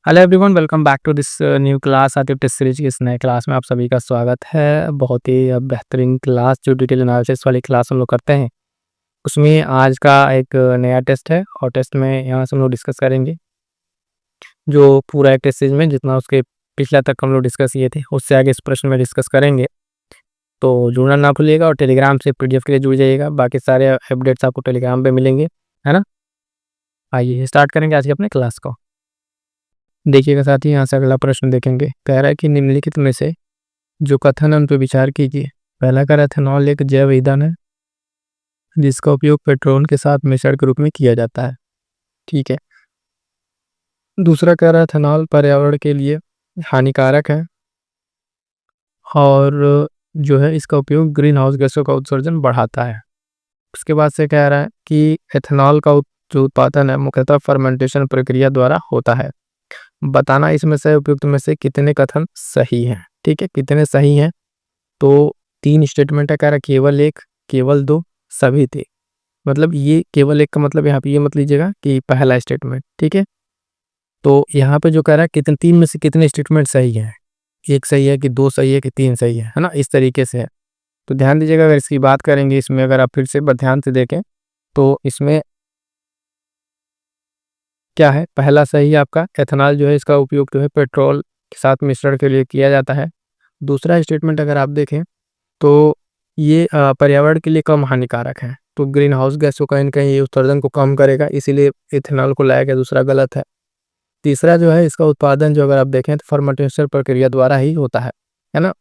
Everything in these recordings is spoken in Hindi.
Hello everyone, welcome back to this new class Atif test series की इस नए क्लास में आप सभी का स्वागत है। बहुत ही बेहतरीन क्लास जो डिटेल एनालिसिस वाली क्लास हम लोग करते हैं, उसमें आज का एक नया टेस्ट है और टेस्ट में यहाँ से हम लोग डिस्कस करेंगे जो पूरा एक टेस्ट सीरीज में जितना उसके पिछला तक हम लोग डिस्कस किए थे उससे आगे इस प्रश्न में डिस्कस करेंगे। तो जुड़ना ना भूलिएगा और टेलीग्राम से पीडीएफ के लिए जुड़ जाइएगा। बाकी सारे अपडेट्स आपको टेलीग्राम पे मिलेंगे, है ना। आइए स्टार्ट करेंगे आज की अपने क्लास को। देखिएगा साथी, यहाँ से अगला प्रश्न देखेंगे। कह रहा है कि निम्नलिखित में से जो कथन है उन पर विचार कीजिए। पहला कह रहा है एथेनॉल एक जैव ईंधन है जिसका उपयोग पेट्रोल के साथ मिश्रण के रूप में किया जाता है, ठीक है। दूसरा कह रहा है एथेनॉल पर्यावरण के लिए हानिकारक है और जो है इसका उपयोग ग्रीन हाउस गैसों का उत्सर्जन बढ़ाता है। उसके बाद से कह रहा है कि एथेनॉल का जो उत्पादन है मुख्यतः फर्मेंटेशन प्रक्रिया द्वारा होता है। बताना इसमें से उपयुक्त में से कितने कथन सही हैं, ठीक है। कितने सही हैं, तो 3 स्टेटमेंट है। कह रहा है केवल 1, केवल 2, सभी थे। मतलब ये केवल 1 का मतलब यहाँ पे ये मत लीजिएगा कि पहला स्टेटमेंट, ठीक है। तो यहाँ पे जो कह रहा है कितने 3 में से कितने स्टेटमेंट सही हैं, 1 सही है कि 2 सही है कि 3 सही है ना, इस तरीके से है। तो ध्यान दीजिएगा, अगर इसकी बात करेंगे इसमें अगर आप फिर से ध्यान से देखें तो इसमें क्या है, पहला सही है आपका, एथेनॉल जो है इसका उपयोग जो है पेट्रोल के साथ मिश्रण के लिए किया जाता है। दूसरा स्टेटमेंट अगर आप देखें तो ये पर्यावरण के लिए कम हानिकारक है, तो ग्रीन हाउस गैसों का इनका ये उत्सर्जन को कम करेगा, इसीलिए इथेनॉल को लाया गया, दूसरा गलत है। तीसरा जो है इसका उत्पादन जो अगर आप देखें तो फर्मेंटेशन प्रक्रिया द्वारा ही होता है ना।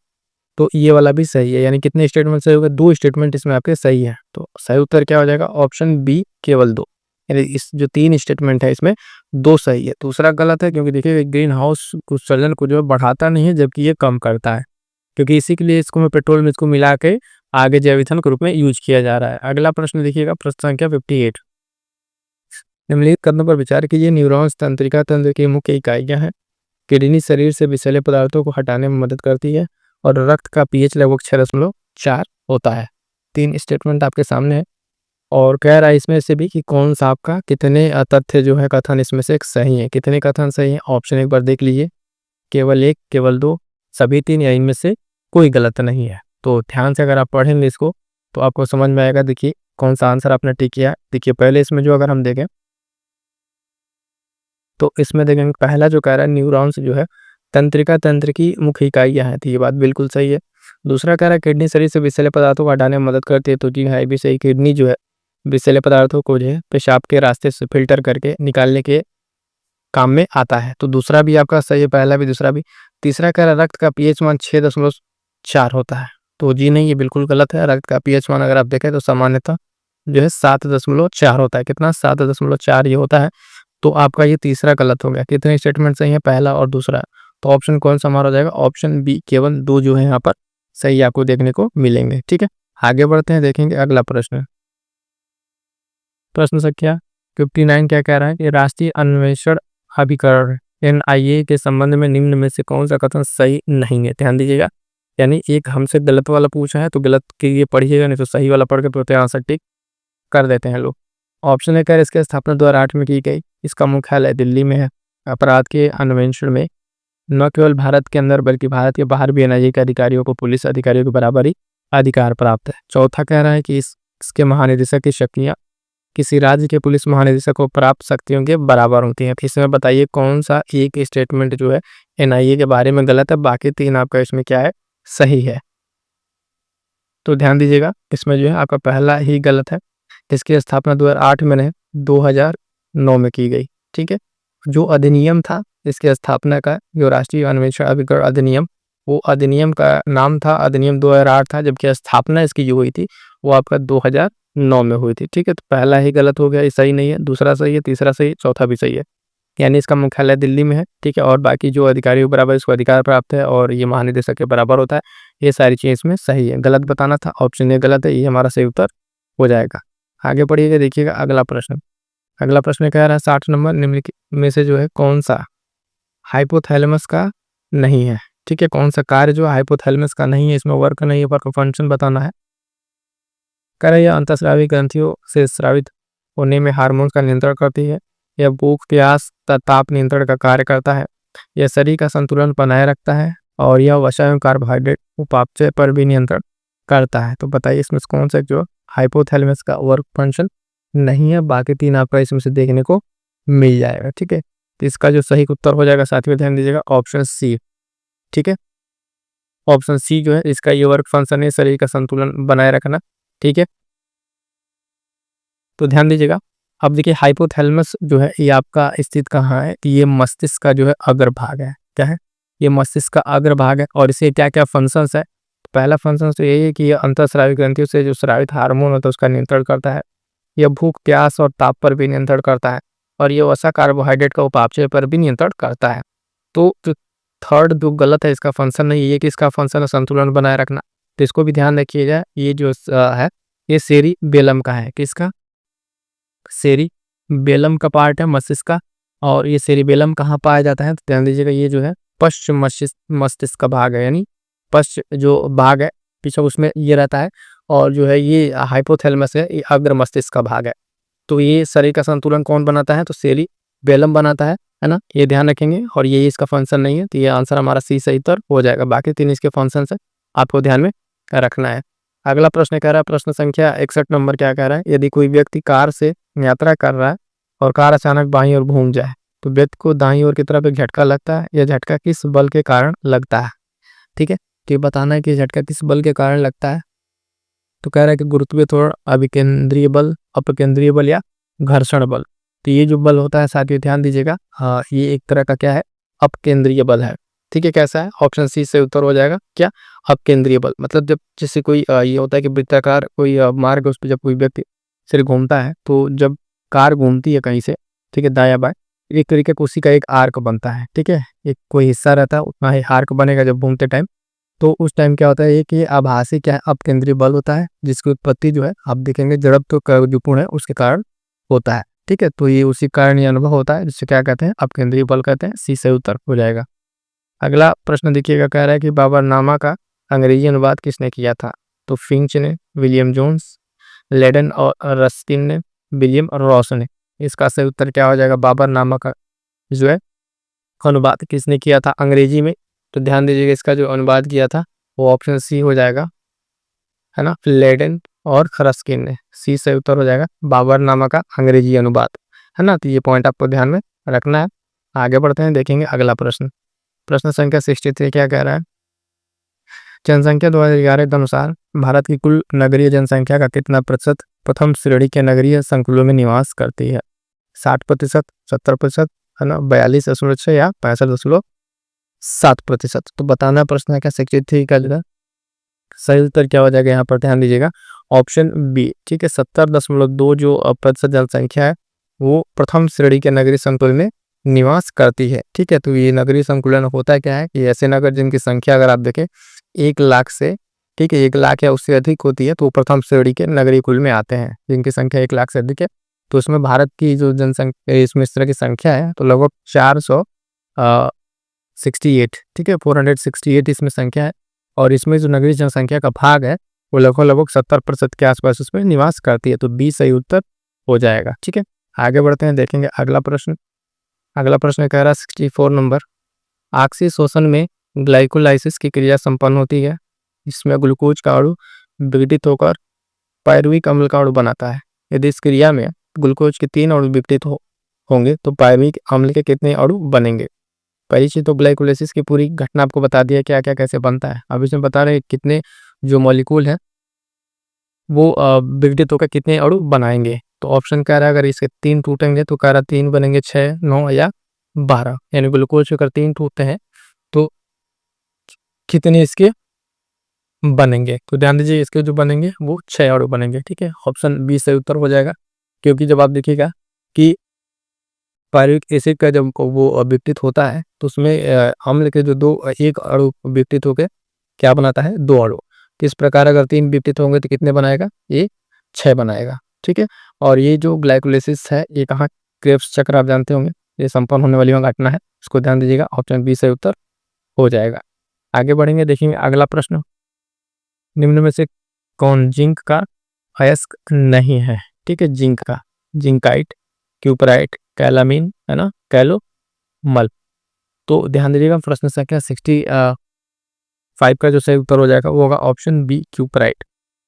तो ये वाला भी सही है, यानी कितने स्टेटमेंट सही हो गए, 2 स्टेटमेंट इसमें आपके सही है। तो सही उत्तर क्या हो जाएगा, ऑप्शन बी केवल 2। यानी इस जो 3 स्टेटमेंट है इसमें 2 सही है, दूसरा गलत है। क्योंकि देखिए ग्रीन हाउस उत्सर्जन को जो है बढ़ाता नहीं है जबकि ये कम करता है, क्योंकि इसी के लिए इसको में पेट्रोल में इसको मिला के आगे जैव ईंधन के रूप में यूज किया जा रहा है। अगला प्रश्न देखिएगा, प्रश्न संख्या 58। निम्नलिखित कथनों पर विचार कीजिए। न्यूरॉन्स तंत्रिका तंत्र की मुख्य इकाइयां हैं। किडनी शरीर से विषैले पदार्थों को हटाने में मदद करती है और रक्त का पीएच लगभग 6.4 होता है। 3 स्टेटमेंट आपके सामने है और कह रहा है इसमें से भी कि कौन सा आपका कितने तथ्य जो है कथन इसमें से एक सही है। कितने कथन सही है, ऑप्शन एक बार देख लीजिए, केवल 1, केवल 2, सभी 3 या इनमें से कोई गलत नहीं है। तो ध्यान से अगर आप पढ़ेंगे इसको तो आपको समझ में आएगा। देखिए कौन सा आंसर आपने टिक किया है। देखिए पहले इसमें जो अगर हम देखें तो इसमें देखेंगे पहला जो कह रहा है न्यूरॉन्स जो है तंत्रिका तंत्र की मुख्य इकाइयां हैं, तो ये बात बिल्कुल सही है। दूसरा कह रहा है किडनी शरीर से विषैले पदार्थों को हटाने में मदद करती है, तो जी हाँ ये भी सही। किडनी जो है विषैले पदार्थों को जो है पेशाब के रास्ते से फिल्टर करके निकालने के काम में आता है, तो दूसरा भी आपका सही है, पहला भी दूसरा भी। तीसरा कह रहा है रक्त का पीएच मान 6.4 होता है, तो जी नहीं ये बिल्कुल गलत है। रक्त का पीएच मान अगर आप देखें तो सामान्यतः जो है 7.4 होता है। कितना, 7.4 ये होता है। तो आपका ये तीसरा गलत हो गया। कितने स्टेटमेंट सही है, पहला और दूसरा। तो ऑप्शन कौन सा हमारा हो जाएगा, ऑप्शन बी केवल 2 जो है यहाँ पर सही आपको देखने को मिलेंगे, ठीक है। आगे बढ़ते हैं, देखेंगे अगला प्रश्न। प्रश्न संख्या 59 क्या कह रहा है कि राष्ट्रीय अन्वेषण अभिकरण एनआईए के संबंध में निम्न में से कौन सा कथन सही नहीं है। ध्यान दीजिएगा, यानी एक हमसे गलत वाला पूछा है तो गलत के लिए पढ़िएगा, नहीं तो सही वाला पढ़ के तो आंसर टिक कर देते हैं लोग। ऑप्शन ए कह रहे इसकी स्थापना 2008 में की गई, इसका मुख्यालय दिल्ली में है। अपराध के अन्वेषण में न केवल भारत के अंदर बल्कि भारत के बाहर भी एनआईए के अधिकारियों को पुलिस अधिकारियों के बराबर ही अधिकार प्राप्त है। चौथा कह रहा है कि इसके महानिदेशक की शक्तियां किसी राज्य के पुलिस महानिदेशक को प्राप्त शक्तियों के बराबर होती हैं। इसमें बताइए कौन सा एक स्टेटमेंट जो है एनआईए के बारे में गलत है, बाकी 3 आपका इसमें क्या है, सही है। तो ध्यान दीजिएगा, इसमें जो है आपका पहला ही गलत है। इसकी स्थापना 2008 में नहीं 2009 में की गई, ठीक है। जो अधिनियम था इसकी स्थापना का, जो राष्ट्रीय अन्वेषण अभिकरण अधिनियम, वो अधिनियम का नाम था अधिनियम 2008 था, जबकि स्थापना इसकी जो हुई थी वो आपका 2009 में हुई थी, ठीक है। तो पहला ही गलत हो गया, ये सही नहीं है। दूसरा सही है, तीसरा सही है, चौथा भी सही है। यानी इसका मुख्यालय दिल्ली में है, ठीक है। और बाकी जो अधिकारियों के बराबर इसको अधिकार प्राप्त है और ये महानिदेशक के बराबर होता है, ये सारी चीज़ इसमें सही है। गलत बताना था, ऑप्शन ए गलत है, ये हमारा सही उत्तर हो जाएगा। आगे बढ़िएगा, देखिएगा अगला प्रश्न। अगला प्रश्न कह रहा है 60 नंबर, निम्नलिखित में से जो है कौन सा हाइपोथैलेमस का नहीं है, ठीक है। कौन सा कार्य जो हाइपोथैलेमस का नहीं है, इसमें वर्क नहीं है, वर्क फंक्शन बताना है। कह रहा है यह अंतःस्रावी ग्रंथियों से स्रावित होने में हार्मोन का नियंत्रण करती है, यह भूख प्यास ताप नियंत्रण का कार्य करता है, यह शरीर का संतुलन बनाए रखता है और यह वसा एवं कार्बोहाइड्रेट उपापचय पर भी नियंत्रण करता है। तो बताइए इसमें से कौन सा जो हाइपोथैलेमस का वर्क फंक्शन नहीं है, बाकी तीन आपका इसमें से देखने को मिल जाएगा। ठीक है, तो इसका जो सही उत्तर हो जाएगा साथ में ध्यान दीजिएगा ऑप्शन सी। ठीक है, ऑप्शन सी जो है इसका ये वर्क फंक्शन है, शरीर का संतुलन बनाए रखना। ठीक है, तो ध्यान दीजिएगा। अब देखिए हाइपोथैलेमस जो है ये आपका स्थित कहाँ है, ये मस्तिष्क का जो है अग्रभाग है। क्या है, ये मस्तिष्क का अग्रभाग है और इसे क्या क्या फंक्शंस है। पहला फंक्शन तो यही है कि यह अंतःस्रावी ग्रंथियों से जो स्रावित हार्मोन होता है उसका नियंत्रण करता है। यह भूख, प्यास और ताप पर भी नियंत्रण करता है और ये वसा कार्बोहाइड्रेट का उपापचय पर भी नियंत्रण करता है। तो जो थर्ड जो गलत है इसका फंक्शन नहीं, ये कि इसका फंक्शन है संतुलन बनाए रखना, तो इसको भी ध्यान रखिएगा। ये जो है ये सेरिबेलम का है, किसका, सेरिबेलम का पार्ट है मस्तिष्क का। और ये सेरिबेलम कहाँ पाया जाता है, तो ध्यान दीजिएगा ये जो है पश्चिम मस्तिष्क का भाग है, यानी पश्चिम जो भाग है पीछे उसमें ये रहता है। और जो है ये हाइपोथैलेमस है, ये अग्र मस्तिष्क का भाग है। तो ये शरीर का संतुलन कौन बनाता है, तो सेरिबेलम बनाता है ना, ये ध्यान रखेंगे। और ये इसका फंक्शन नहीं है, तो ये आंसर हमारा सी सही उत्तर हो जाएगा। बाकी तीन इसके फंक्शन है, आपको ध्यान में रखना है। अगला प्रश्न कह रहा है, प्रश्न संख्या 61 नंबर क्या कह रहा है, यदि कोई व्यक्ति कार से यात्रा कर रहा है और कार अचानक बाईं ओर घूम जाए तो व्यक्ति को दाईं ओर की तरफ एक झटका लगता है, यह झटका किस बल के कारण लगता है। ठीक है, तो ये बताना है कि झटका किस बल के कारण लगता है। तो कह रहा है कि गुरुत्वीय त्वरण, अभिकेंद्रीय बल, अपकेंद्रीय बल या घर्षण बल। तो ये जो बल होता है साथियों ध्यान दीजिएगा, हाँ ये एक तरह का क्या है, अपकेंद्रीय बल है। ठीक है, कैसा है, ऑप्शन सी से उत्तर हो जाएगा क्या, अपकेंद्रीय बल। मतलब जब जैसे कोई ये होता है कि वृत्ताकार कोई मार्ग, उस पर जब कोई व्यक्ति सिर घूमता है तो जब कार घूमती है कहीं से, ठीक है दाया बाएं, एक तरीके का उसी का एक आर्क बनता है। ठीक है, एक कोई हिस्सा रहता है उतना ही आर्क बनेगा जब घूमते टाइम। तो उस टाइम क्या होता है, एक ये आभासी क्या है, अपकेंद्रीय बल होता है, जिसकी उत्पत्ति जो है आप देखेंगे जड़त्व का जो गुण है उसके कारण होता है। ठीक है, तो ये उसी कारण ये अनुभव होता है, जिससे क्या कहते हैं, अपकेंद्रीय बल कहते हैं। सी से उत्तर हो जाएगा। अगला प्रश्न देखिएगा, कह रहा है कि बाबरनामा का अंग्रेजी अनुवाद किसने किया था। तो फिंच ने, विलियम जोन्स, लेडन और रस्किन ने, विलियम और रॉस ने। इसका सही उत्तर क्या हो जाएगा, बाबरनामा का जो है अनुवाद किसने किया था अंग्रेजी में। तो ध्यान दीजिएगा इसका जो अनुवाद किया था वो ऑप्शन सी हो जाएगा, है ना, लेडन और रस्किन ने। सी से उत्तर हो जाएगा बाबरनामा का अंग्रेजी अनुवाद, है ना। तो ये पॉइंट आपको ध्यान में रखना है। आगे बढ़ते हैं, देखेंगे अगला प्रश्न। प्रश्न संख्या 63 क्या कह रहा है, जनसंख्या 2011 के अनुसार भारत की कुल नगरीय जनसंख्या का कितना प्रतिशत प्रथम श्रेणी के नगरीय संकुलों में निवास करती है। 60%, 70%, है ना, 42.6 या 65.7%। तो बताना प्रश्न है क्या, 63 का जो सही उत्तर क्या हो जाएगा, यहाँ पर ध्यान दीजिएगा ऑप्शन बी। ठीक है, 70.2 जो प्रतिशत जनसंख्या है वो प्रथम श्रेणी के नगरीय संकुल में निवास करती है। ठीक है, तो ये नगरीय संकुलन होता क्या है कि ऐसे नगर जिनकी संख्या अगर आप देखें 1 लाख से, ठीक है 1 लाख या उससे अधिक होती है तो प्रथम श्रेणी के नगरीय कुल में आते हैं। जिनकी संख्या 1 लाख से अधिक है तो उसमें भारत की जो जनसंख्या, इसमें इस तरह की संख्या है तो लगभग 468, ठीक है 468 इसमें संख्या है। और इसमें जो नगरीय जनसंख्या का भाग है वो लगभग 70% के आसपास उसमें निवास करती है। तो बी सही उत्तर हो जाएगा। ठीक है, आगे बढ़ते हैं, देखेंगे अगला प्रश्न। अगला प्रश्न कह रहा है 64 नंबर, आक्सीय शोषण में ग्लाइकोलाइसिस की क्रिया संपन्न होती है। इसमें ग्लूकोज का अणु विघटित होकर पायरुविक अम्ल का अणु बनाता है। यदि इस क्रिया में ग्लूकोज के 3 अणु विघटित होंगे तो पायरुविक अम्ल के कितने अणु बनेंगे। पहली चीज तो ग्लाइकोलाइसिस की पूरी घटना आपको बता दिया क्या क्या कैसे बनता है। अब इसमें बता रहे हैं कितने जो मॉलिक्यूल है वो विघटित होकर कितने अणु बनाएंगे। तो ऑप्शन कह रहा है अगर इसके 3 टूटेंगे तो कह रहा 3 बनेंगे, 6, 9 या 12। यानी ग्लूकोज अगर 3 टूटते हैं तो कितने इसके बनेंगे। तो ध्यान दीजिए इसके जो बनेंगे वो 6 अणु बनेंगे। ठीक है, ऑप्शन बी से उत्तर हो जाएगा। क्योंकि जब आप देखिएगा कि पायरुविक एसिड का जब वो विघटित होता है तो उसमें अम्ल के जो एक अणु विघटित होकर क्या बनाता है, 2 अणु। किस प्रकार अगर 3 विघटित होंगे तो कितने बनाएगा, ये 6 बनाएगा। ठीक है, और ये जो ग्लाइकोलाइसिस है ये कहाँ, क्रेब्स चक्र आप जानते होंगे, ये संपन्न होने वाली घटना है, इसको ध्यान दीजिएगा। ऑप्शन बी से उत्तर हो जाएगा। आगे बढ़ेंगे, देखेंगे अगला प्रश्न। निम्न में से कौन जिंक का अयस्क नहीं है। ठीक है, जिंक का, जिंकाइट, क्यूपराइट, कैलामीन, है ना, कैलोमल। तो ध्यान दीजिएगा प्रश्न संख्या 65 का जो सही उत्तर हो जाएगा वो होगा ऑप्शन बी क्यूपराइट।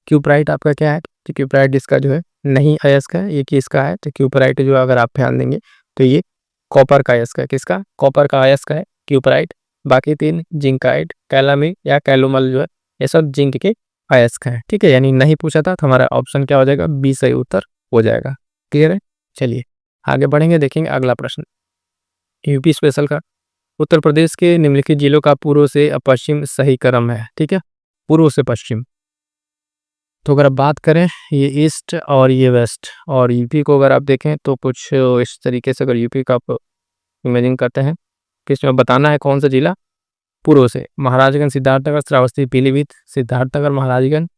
क्यूपराइट आपका क्या है, तो क्यूपराइट इसका जो है नहीं अयस्क है, ये किसका है, तो क्यूपराइट जो अगर आप ध्यान देंगे तो ये कॉपर का अयस्क है, किसका, कॉपर का अयस्क है क्यूपराइट। बाकी 3 जिंकाइट, कैलामी या कैलोमल जो है ये सब जिंक के अयस्क है। ठीक है, यानी नहीं पूछा था तो हमारा ऑप्शन क्या हो जाएगा, बी सही उत्तर हो जाएगा। क्लियर है, चलिए आगे बढ़ेंगे, देखेंगे अगला प्रश्न यूपी स्पेशल का। उत्तर प्रदेश के निम्नलिखित जिलों का पूर्व से पश्चिम सही क्रम है। ठीक है, पूर्व से पश्चिम, तो अगर आप बात करें ये ईस्ट और ये वेस्ट, और यूपी को अगर आप देखें तो कुछ इस तरीके से अगर यूपी का आप इमेजिन करते हैं कि इसमें बताना है कौन सा जिला पूर्व से, महाराजगंज, सिद्धार्थनगर, श्रावस्ती, पीलीभीत, सिद्धार्थनगर, महाराजगंज,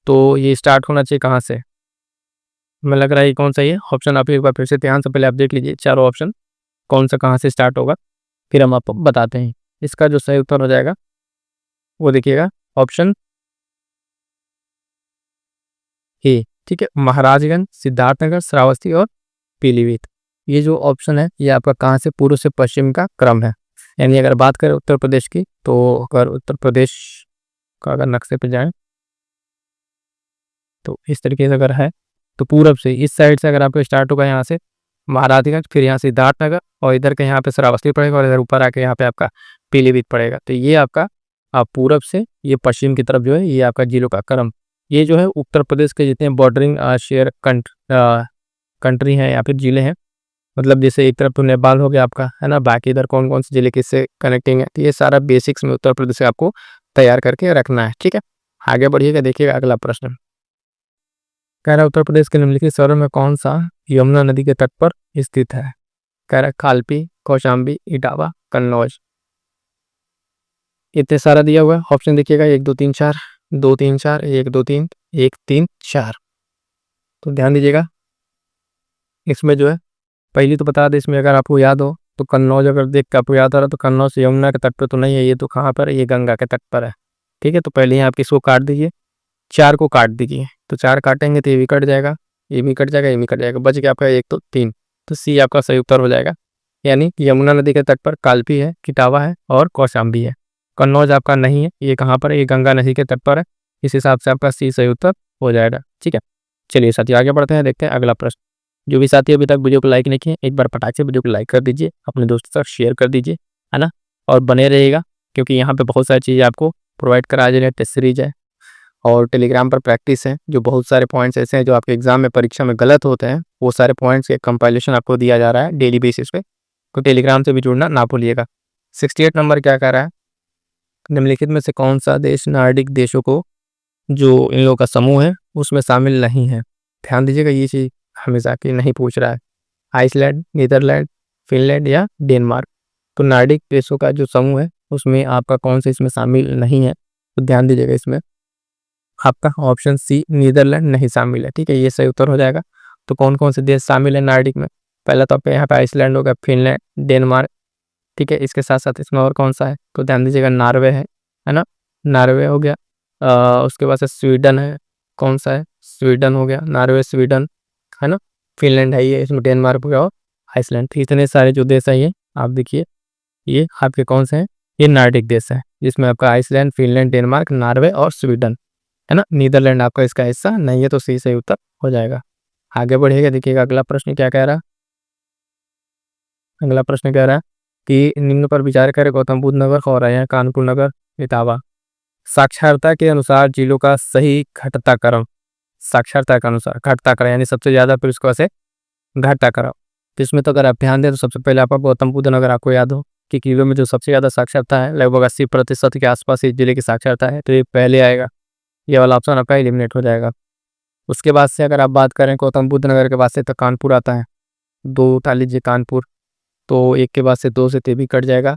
तो ये स्टार्ट होना चाहिए कहाँ से, हमें लग रहा है ये कौन सा, ये ऑप्शन आप एक बार फिर से ध्यान से पहले आप देख लीजिए चारों ऑप्शन कौन सा कहाँ से स्टार्ट होगा, फिर हम आपको बताते हैं। इसका जो सही उत्तर हो जाएगा वो देखिएगा ऑप्शन ए। ठीक है, महाराजगंज, सिद्धार्थनगर, श्रावस्ती और पीलीभीत, ये जो ऑप्शन है ये आपका कहाँ से पूर्व से पश्चिम का क्रम है। यानी अगर बात करें उत्तर प्रदेश की, तो अगर उत्तर प्रदेश का अगर नक्शे पे जाएं तो इस तरीके से अगर है तो पूरब से इस साइड से अगर आपको स्टार्ट होगा यहाँ से महाराजगंज, फिर यहाँ सिद्धार्थनगर और इधर के यहाँ पे श्रावस्ती पड़ेगा और इधर ऊपर आके यहाँ पे आपका पीलीभीत पड़ेगा। तो ये आपका पूरब से ये पश्चिम की तरफ जो है ये आपका जिलों का क्रम, ये जो है उत्तर प्रदेश के जितने बॉर्डरिंग शेयर कंट्री हैं या फिर जिले हैं, मतलब जैसे एक तरफ तो नेपाल हो गया आपका, है ना, बाकी इधर कौन कौन से जिले किससे कनेक्टिंग है, तो ये सारा बेसिक्स में उत्तर प्रदेश से आपको तैयार करके रखना है। ठीक है, आगे बढ़िएगा, देखिएगा अगला प्रश्न कह रहा है उत्तर प्रदेश के निम्नलिखित शहरों में कौन सा यमुना नदी के तट पर स्थित है। कह रहा है कालपी, कौशाम्बी, इटावा, कन्नौज, इतने सारा दिया हुआ है। ऑप्शन देखिएगा 1 2 3 4, 2 3 4, 1 2 3, 1 3 4, तो ध्यान दीजिएगा इसमें जो है पहली तो बता दें, इसमें अगर आपको याद हो तो कन्नौज अगर देख के आपको याद आ रहा तो कन्नौज यमुना के तट पर तो नहीं है, ये तो कहाँ पर है, ये गंगा के तट पर है। ठीक है, तो पहले ही आप किसको काट दीजिए, 4 को काट दीजिए, तो 4 काटेंगे तो ये भी कट जाएगा, ये भी कट जाएगा, ये भी कट जाएगा, बच गया आपका 1 तो 3, तो सी आपका सही उत्तर हो जाएगा। यानी यमुना नदी के तट पर कालपी है, किटावा है और कौशाम्बी है। कन्नौज आपका नहीं है, ये कहाँ पर है, ये गंगा नदी के तट पर है, इस हिसाब से आपका सी सही उत्तर हो जाएगा। ठीक है, चलिए साथी आगे बढ़ते हैं, देखते हैं अगला प्रश्न। जो भी साथी अभी तक वीडियो को लाइक नहीं किए एक बार फटाक से वीडियो को लाइक कर दीजिए, अपने दोस्तों तक शेयर कर दीजिए, है ना, और बने रहिएगा क्योंकि यहाँ पे बहुत सारी चीज़ें आपको प्रोवाइड करा जा रही है, टेस्ट सीरीज है और टेलीग्राम पर प्रैक्टिस है, जो बहुत सारे पॉइंट्स ऐसे हैं जो आपके एग्जाम में परीक्षा में गलत होते हैं, वो सारे पॉइंट्स के कंपाइलेशन आपको दिया जा रहा है डेली बेसिस पे, तो टेलीग्राम से भी जुड़ना ना भूलिएगा। 68 नंबर क्या कह रहा है, निम्नलिखित में से कौन सा देश नार्डिक देशों को जो इन लोगों का समूह है उसमें शामिल नहीं है। ध्यान दीजिएगा ये चीज़ हमेशा कि नहीं पूछ रहा है, आइसलैंड, नीदरलैंड, फिनलैंड या डेनमार्क, तो नार्डिक देशों का जो समूह है उसमें आपका कौन सा इसमें शामिल नहीं है, तो ध्यान दीजिएगा इसमें आपका ऑप्शन सी नीदरलैंड नहीं शामिल है। ठीक है, ये सही उत्तर हो जाएगा। तो कौन कौन से देश शामिल है नार्डिक में, पहला तो आपका यहाँ पे आइसलैंड होगा, फिनलैंड, डेनमार्क, ठीक है, इसके साथ साथ इसमें और कौन सा है, तो ध्यान दीजिएगा नॉर्वे है ना, नॉर्वे हो गया, उसके बाद से स्वीडन है, कौन सा है, स्वीडन हो गया, नॉर्वे, स्वीडन, है ना, फिनलैंड है ये, इसमें डेनमार्क हो गया और आइसलैंड। तो इतने सारे जो देश है ये आप देखिए ये आपके कौन से हैं, ये नार्डिक देश है जिसमें आपका आइसलैंड, फिनलैंड, डेनमार्क, नॉर्वे और स्वीडन, है ना, नीदरलैंड आपका इसका हिस्सा नहीं है, तो सही सही उत्तर हो जाएगा। आगे बढ़िएगा, देखिएगा अगला प्रश्न क्या कह रहा है। अगला प्रश्न कह रहा है कि निम्न पर विचार करें, गौतम बुद्ध नगर, खौराया, कानपुर नगर, इटावा, साक्षरता के अनुसार जिलों का सही घटता क्रम, साक्षरता के अनुसार घटता क्रम यानी सबसे ज्यादा फिर उसको ऐसे घटता क्रम, तो इसमें तो अगर आप ध्यान दें तो सबसे पहले आपका गौतम बुद्ध नगर आपको याद हो कि किलो में जो सबसे ज्यादा साक्षरता है लगभग 80% के आसपास इस जिले की साक्षरता है, तो ये पहले आएगा, ये वाला ऑप्शन आपका एलिमिनेट हो जाएगा। उसके बाद से अगर आप बात करें गौतम बुद्ध नगर के बाद से तो कानपुर आता है, 2 उठा लीजिए कानपुर, तो एक के बाद से 2 से 3 भी कट जाएगा,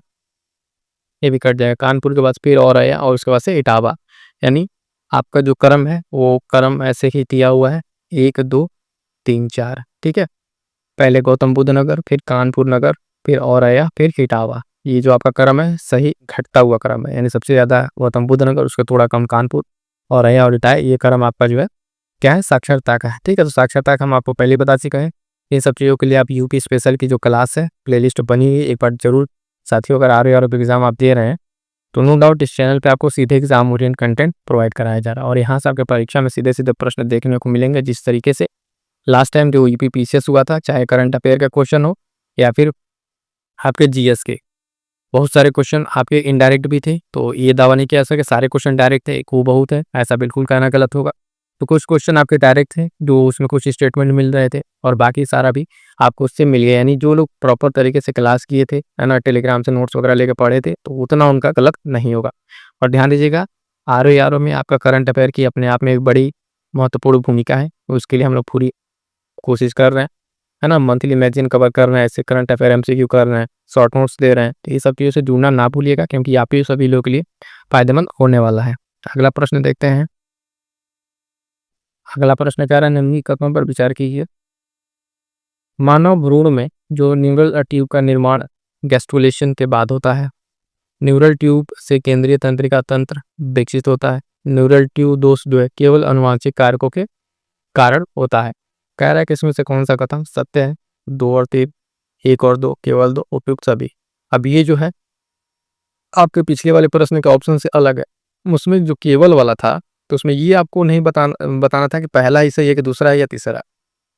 ये भी कट जाएगा, कानपुर के बाद फिर और आया और उसके बाद से इटावा, यानी आपका जो क्रम है वो क्रम ऐसे ही दिया हुआ है 1 2 3 4। ठीक है, पहले गौतम बुद्ध नगर, फिर कानपुर नगर, फिर और आया, फिर इटावा, ये जो आपका क्रम है सही घटता हुआ क्रम है, यानी सबसे ज़्यादा गौतम बुद्ध नगर, उसका थोड़ा कम कानपुर और आया और इटावा, ये क्रम आपका जो है क्या है, साक्षरता का है। ठीक है, तो साक्षरता का हम आपको पहले बता चुके हैं। इन सब चीज़ों के लिए आप यूपी स्पेशल की जो क्लास है प्लेलिस्ट बनी हुई है, एक बार जरूर साथियों अगर आर एग्जाम आप दे रहे हैं तो नो डाउट इस चैनल पे आपको सीधे एग्जाम ओरिएंट कंटेंट प्रोवाइड कराया जा रहा है और यहाँ से आपके परीक्षा में सीधे सीधे प्रश्न देखने को मिलेंगे। जिस तरीके से लास्ट टाइम जो यूपी पीसीएस हुआ था, चाहे करंट अफेयर का क्वेश्चन हो या फिर आपके जीएस के, बहुत सारे क्वेश्चन आपके इनडायरेक्ट भी थे। तो ये दावा नहीं किया जा सकता सारे क्वेश्चन डायरेक्ट थे, एक बहुत है ऐसा बिल्कुल कहना गलत होगा। तो कुछ क्वेश्चन आपके डायरेक्ट थे जो उसमें कुछ स्टेटमेंट मिल रहे थे और बाकी सारा भी आपको उससे मिल गया। यानी जो लोग प्रॉपर तरीके से क्लास किए थे, है ना, टेलीग्राम से नोट्स वगैरह लेके पढ़े थे, तो उतना उनका गलत नहीं होगा। और ध्यान दीजिएगा आर में आपका करंट अफेयर की अपने आप में एक बड़ी महत्वपूर्ण भूमिका है। उसके लिए हम लोग पूरी कोशिश कर रहे हैं, है ना। मंथली मैगजीन कवर कर रहे हैं, ऐसे करंट अफेयर एमसीक्यू कर रहे हैं, शॉर्ट नोट्स दे रहे हैं। तो ये सब चीज़ों से जुड़ना ना भूलिएगा क्योंकि आप ही सभी लोगों के लिए फायदेमंद होने वाला है। अगला प्रश्न देखते हैं। अगला प्रश्न कह रहा है निम्नलिखित कथनों पर विचार कीजिए। मानव भ्रूण में जो न्यूरल ट्यूब का निर्माण गैस्ट्रुलेशन के बाद होता है, न्यूरल ट्यूब से केंद्रीय तंत्रिका तंत्र विकसित होता है। न्यूरल ट्यूब दोष जो है केवल अनुवांशिक कारकों के कारण होता है। कह रहा है कि इसमें से कौन सा कथन सत्य है? 2 और 3, 1 और 2, केवल 2, उपयुक्त सभी। अब ये जो है आपके पिछले वाले प्रश्न के ऑप्शन से अलग है। उसमें जो केवल वाला था तो उसमें ये आपको नहीं बताना था कि पहला ही सही है कि दूसरा है या तीसरा।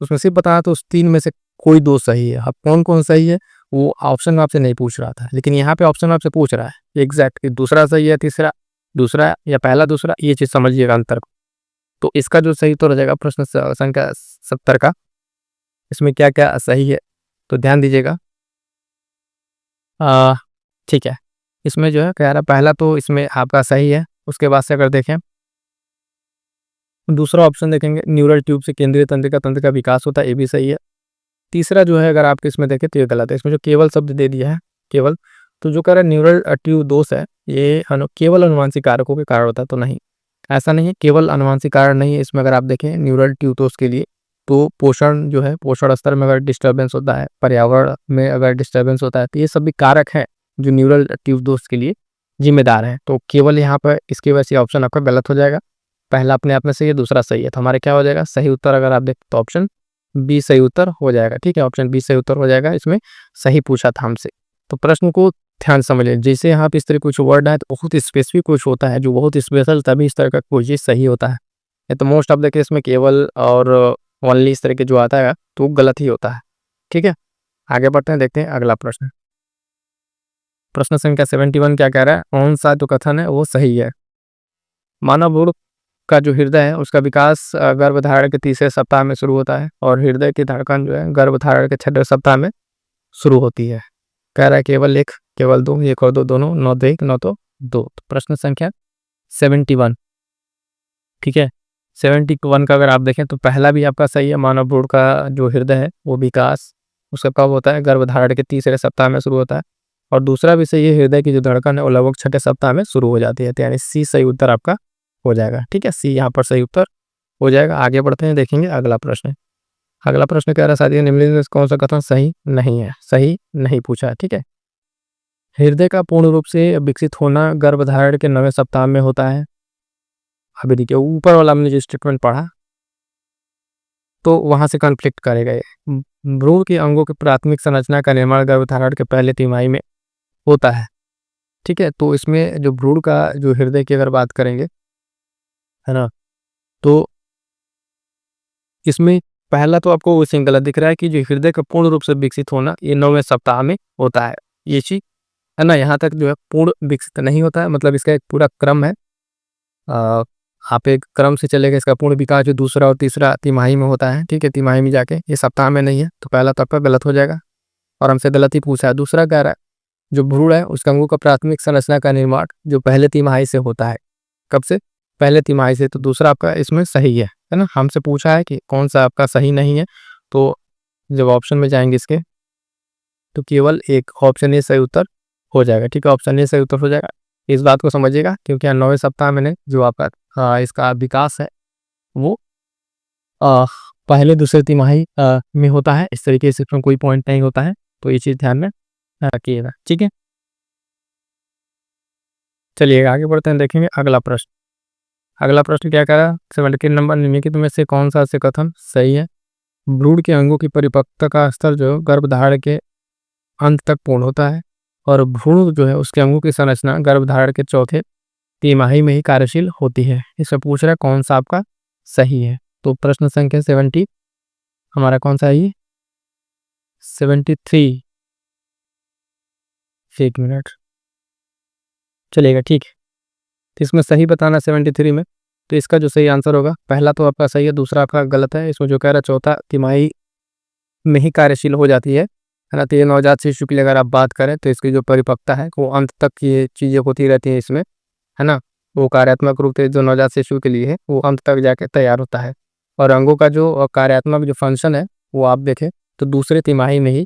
उसमें सिर्फ बताना तो उस 3 में से कोई 2 सही है। अब कौन कौन सही है वो ऑप्शन आपसे नहीं पूछ रहा था, लेकिन यहाँ पे ऑप्शन आपसे पूछ रहा है एग्जैक्ट कि दूसरा सही है, तीसरा, दूसरा या पहला दूसरा। ये चीज समझिएगा अंतर को। तो इसका जो सही उत्तर हो जाएगा प्रश्न संख्या 70 का, इसमें क्या क्या सही है तो ध्यान दीजिएगा। ठीक है, इसमें जो है कह रहा पहला तो इसमें आपका सही है। उसके बाद से अगर देखें दूसरा ऑप्शन देखेंगे न्यूरल ट्यूब से केंद्रीय तंत्रिका का विकास होता है, ये भी सही है। तीसरा जो है अगर आप इसमें देखें तो ये गलत है। इसमें जो केवल शब्द दे दिया है केवल, तो जो कह रहा है न्यूरल ट्यूब दोष है ये केवल अनुवांशिक कारकों के कारण होता है, तो नहीं, ऐसा नहीं है, केवल अनुवांशिक कारण नहीं है। इसमें अगर आप देखें न्यूरल ट्यूब दोष के लिए तो पोषण जो है, पोषण स्तर में अगर डिस्टर्बेंस होता है, पर्यावरण में अगर डिस्टर्बेंस होता है, तो ये सभी कारक हैं जो न्यूरल ट्यूब दोष के लिए जिम्मेदार हैं। तो केवल यहाँ पर इसकी वजह से ऑप्शन आपका गलत हो जाएगा। पहला अपने आप में सही है, दूसरा सही है, तो हमारे क्या हो जाएगा सही उत्तर। अगर आप देखें तो ऑप्शन बी सही उत्तर हो जाएगा। ठीक है, ऑप्शन बी सही उत्तर हो जाएगा। इसमें सही पूछा था हमसे। तो प्रश्न को ध्यान समझ लें। जैसे यहाँ पे इस तरह कुछ वर्ड है तो बहुत स्पेसिफिक कुछ होता है जो बहुत स्पेशल, तभी इस तरह का कोई चीज सही होता है। तो मोस्ट ऑफ द केस में केवल और ओनली इस तरह के जो आता है तो गलत ही होता है। ठीक है, आगे बढ़ते हैं, देखते हैं अगला प्रश्न। प्रश्न संख्या 71 क्या कह रहा है? कौन सा जो कथन है वो सही है? मानव भ्रूण का जो हृदय है उसका विकास गर्भधारण के तीसरे सप्ताह में शुरू होता है और हृदय की धड़कन जो है गर्भधारण के 6वें सप्ताह में शुरू होती है। कह रहा है केवल 1, केवल 2, 1 और 2 दोनों, 9 तो 1, 9 तो 2। तो प्रश्न संख्या 71, ठीक है, 71 का अगर आप देखें तो पहला भी आपका सही है। मानव भ्रूण का जो हृदय है वो विकास उसका कब होता है? गर्भधारण के तीसरे सप्ताह में शुरू होता है। और दूसरा भी सही है, हृदय की जो धड़कन है वो लगभग 6ठे सप्ताह में शुरू हो जाती है। तो यानी सी सही उत्तर आपका हो जाएगा। ठीक है, सी यहाँ पर सही उत्तर हो जाएगा। आगे बढ़ते हैं, देखेंगे अगला प्रश्न। अगला प्रश्न कह रहा है साथियों निम्नलिखित में से कौन सा कथन सही नहीं है? सही नहीं पूछा है। ठीक है, हृदय का पूर्ण रूप से विकसित होना गर्भधारण के 9वें सप्ताह में होता है। अभी देखिए ऊपर वाला हमने जो स्टेटमेंट पढ़ा तो वहां से कॉन्फ्लिक्ट करेगा ये। भ्रूण के अंगों की प्राथमिक संरचना का निर्माण गर्भधारण के पहले तिमाही में होता है। ठीक है, तो इसमें जो भ्रूण का जो हृदय की अगर बात करेंगे, है ना, तो इसमें पहला तो आपको वो गलत दिख रहा है कि जो हृदय का पूर्ण रूप से विकसित होना ये 9वें सप्ताह में होता है। ये चीज, है ना, यहाँ तक जो है पूर्ण विकसित नहीं होता है, मतलब इसका एक पूरा क्रम है। आप एक क्रम से चलेगा, इसका पूर्ण विकास जो दूसरा और तीसरा तिमाही में होता है। ठीक है, तिमाही में जाके, ये सप्ताह में नहीं है, तो पहला तो आपका गलत हो जाएगा और हमसे गलत ही पूछा है। दूसरा कह रहा है जो भ्रूण है उसका अंगों का प्राथमिक संरचना का निर्माण जो पहले तिमाही से होता है। कब से? पहले तिमाही से। तो दूसरा आपका इसमें सही है ना। हमसे पूछा है कि कौन सा आपका सही नहीं है, तो जब ऑप्शन में जाएंगे इसके तो केवल एक ऑप्शन ए सही उत्तर हो जाएगा। ठीक है, ऑप्शन ए सही उत्तर हो जाएगा। इस बात को समझिएगा क्योंकि 9वें सप्ताह में जो आपका इसका विकास है वो पहले दूसरे तिमाही में होता है। इस तरीके से इसमें कोई पॉइंट नहीं होता है, तो ये चीज ध्यान में रखिएगा। ठीक है, चलिए आगे बढ़ते हैं, देखेंगे अगला प्रश्न। अगला प्रश्न क्या कह रहा है? 73 नंबर निम्नलिखित में से कौन सा से कथन सही है? भ्रूण के अंगों की परिपक्वता का स्तर जो गर्भधारण के अंत तक पूर्ण होता है और भ्रूण जो है उसके अंगों की संरचना गर्भधारण के चौथे तिमाही में ही कार्यशील होती है। इसमें पूछ रहा है कौन सा आपका सही है। तो प्रश्न संख्या 70 हमारा कौन सा है ये 73। एक मिनट चलेगा, ठीक है। तो इसमें सही बताना 73 में, तो इसका जो सही आंसर होगा, पहला तो आपका सही है, दूसरा आपका गलत है। इसमें जो कह रहा है चौथा तिमाही में ही कार्यशील हो जाती है ना। तो ये नवजात शिशु की अगर आप बात करें तो इसकी जो परिपक्वता है वो अंत तक ये चीज़ें होती रहती हैं इसमें, है ना। वो कार्यात्मक रूप से जो नवजात शिशु के लिए है वो अंत तक जाके तैयार होता है। और अंगों का जो कार्यात्मक जो फंक्शन है वो आप देखें तो दूसरे तिमाही में ही,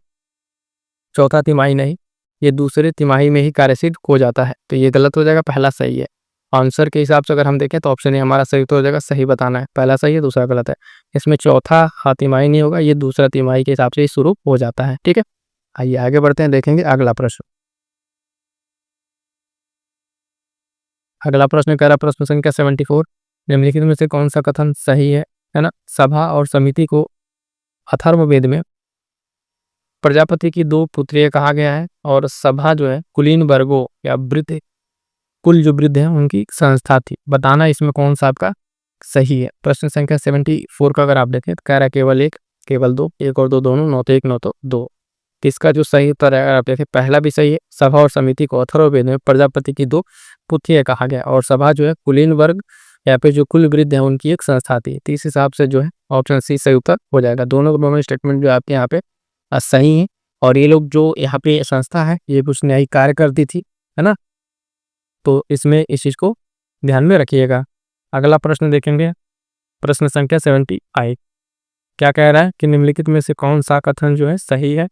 चौथा तिमाही नहीं, ये दूसरे तिमाही में ही कार्यशील हो जाता है। तो ये गलत हो जाएगा, पहला सही है। आंसर के हिसाब से अगर हम देखें तो ऑप्शन ए हमारा सही तो हो जाएगा, सही बताना है, पहला सही है दूसरा गलत है। इसमें चौथा तिमाही नहीं होगा, ये दूसरा तिमाही के हिसाब से ही शुरू हो जाता है, ठीक है। आइए आगे बढ़ते हैं, देखेंगे अगला प्रश्न। अगला प्रश्न कह रहा प्रश्न संख्या 74, निम्नलिखित में से कौन सा कथन सही है ना। सभा और समिति को अथर्ववेद में प्रजापति की दो पुत्रियां कहा गया है, और सभा जो है कुलीन वर्गों या वृद्ध कुल जो वृद्ध है उनकी संस्था थी। बताना इसमें कौन सा आपका सही है। प्रश्न संख्या 74 का अगर आप देखें तो कह रहा है केवल एक, केवल दो, एक और दो दोनों, नौ तो एक नौ तो दो। इसका जो सही उत्तर है अगर आप देखें पहला भी सही है। सभा और समिति को अथर्ववेद में प्रजापति की दो पुत्रियां कहा गया, और सभा जो है कुलीन वर्ग या फिर जो कुल वृद्ध है उनकी एक संस्था थी। तो इस हिसाब से जो है ऑप्शन सी सही उत्तर हो जाएगा। दोनों स्टेटमेंट जो आपके यहाँ पे सही है। और ये लोग जो यहाँ पे संस्था है ये कुछ न्यायिक कार्य करती थी, है ना। तो इसमें इस चीज को ध्यान में रखिएगा। अगला प्रश्न देखेंगे, प्रश्न संख्या 78। क्या कह रहा है कि निम्नलिखित में से कौन सा कथन जो है सही है।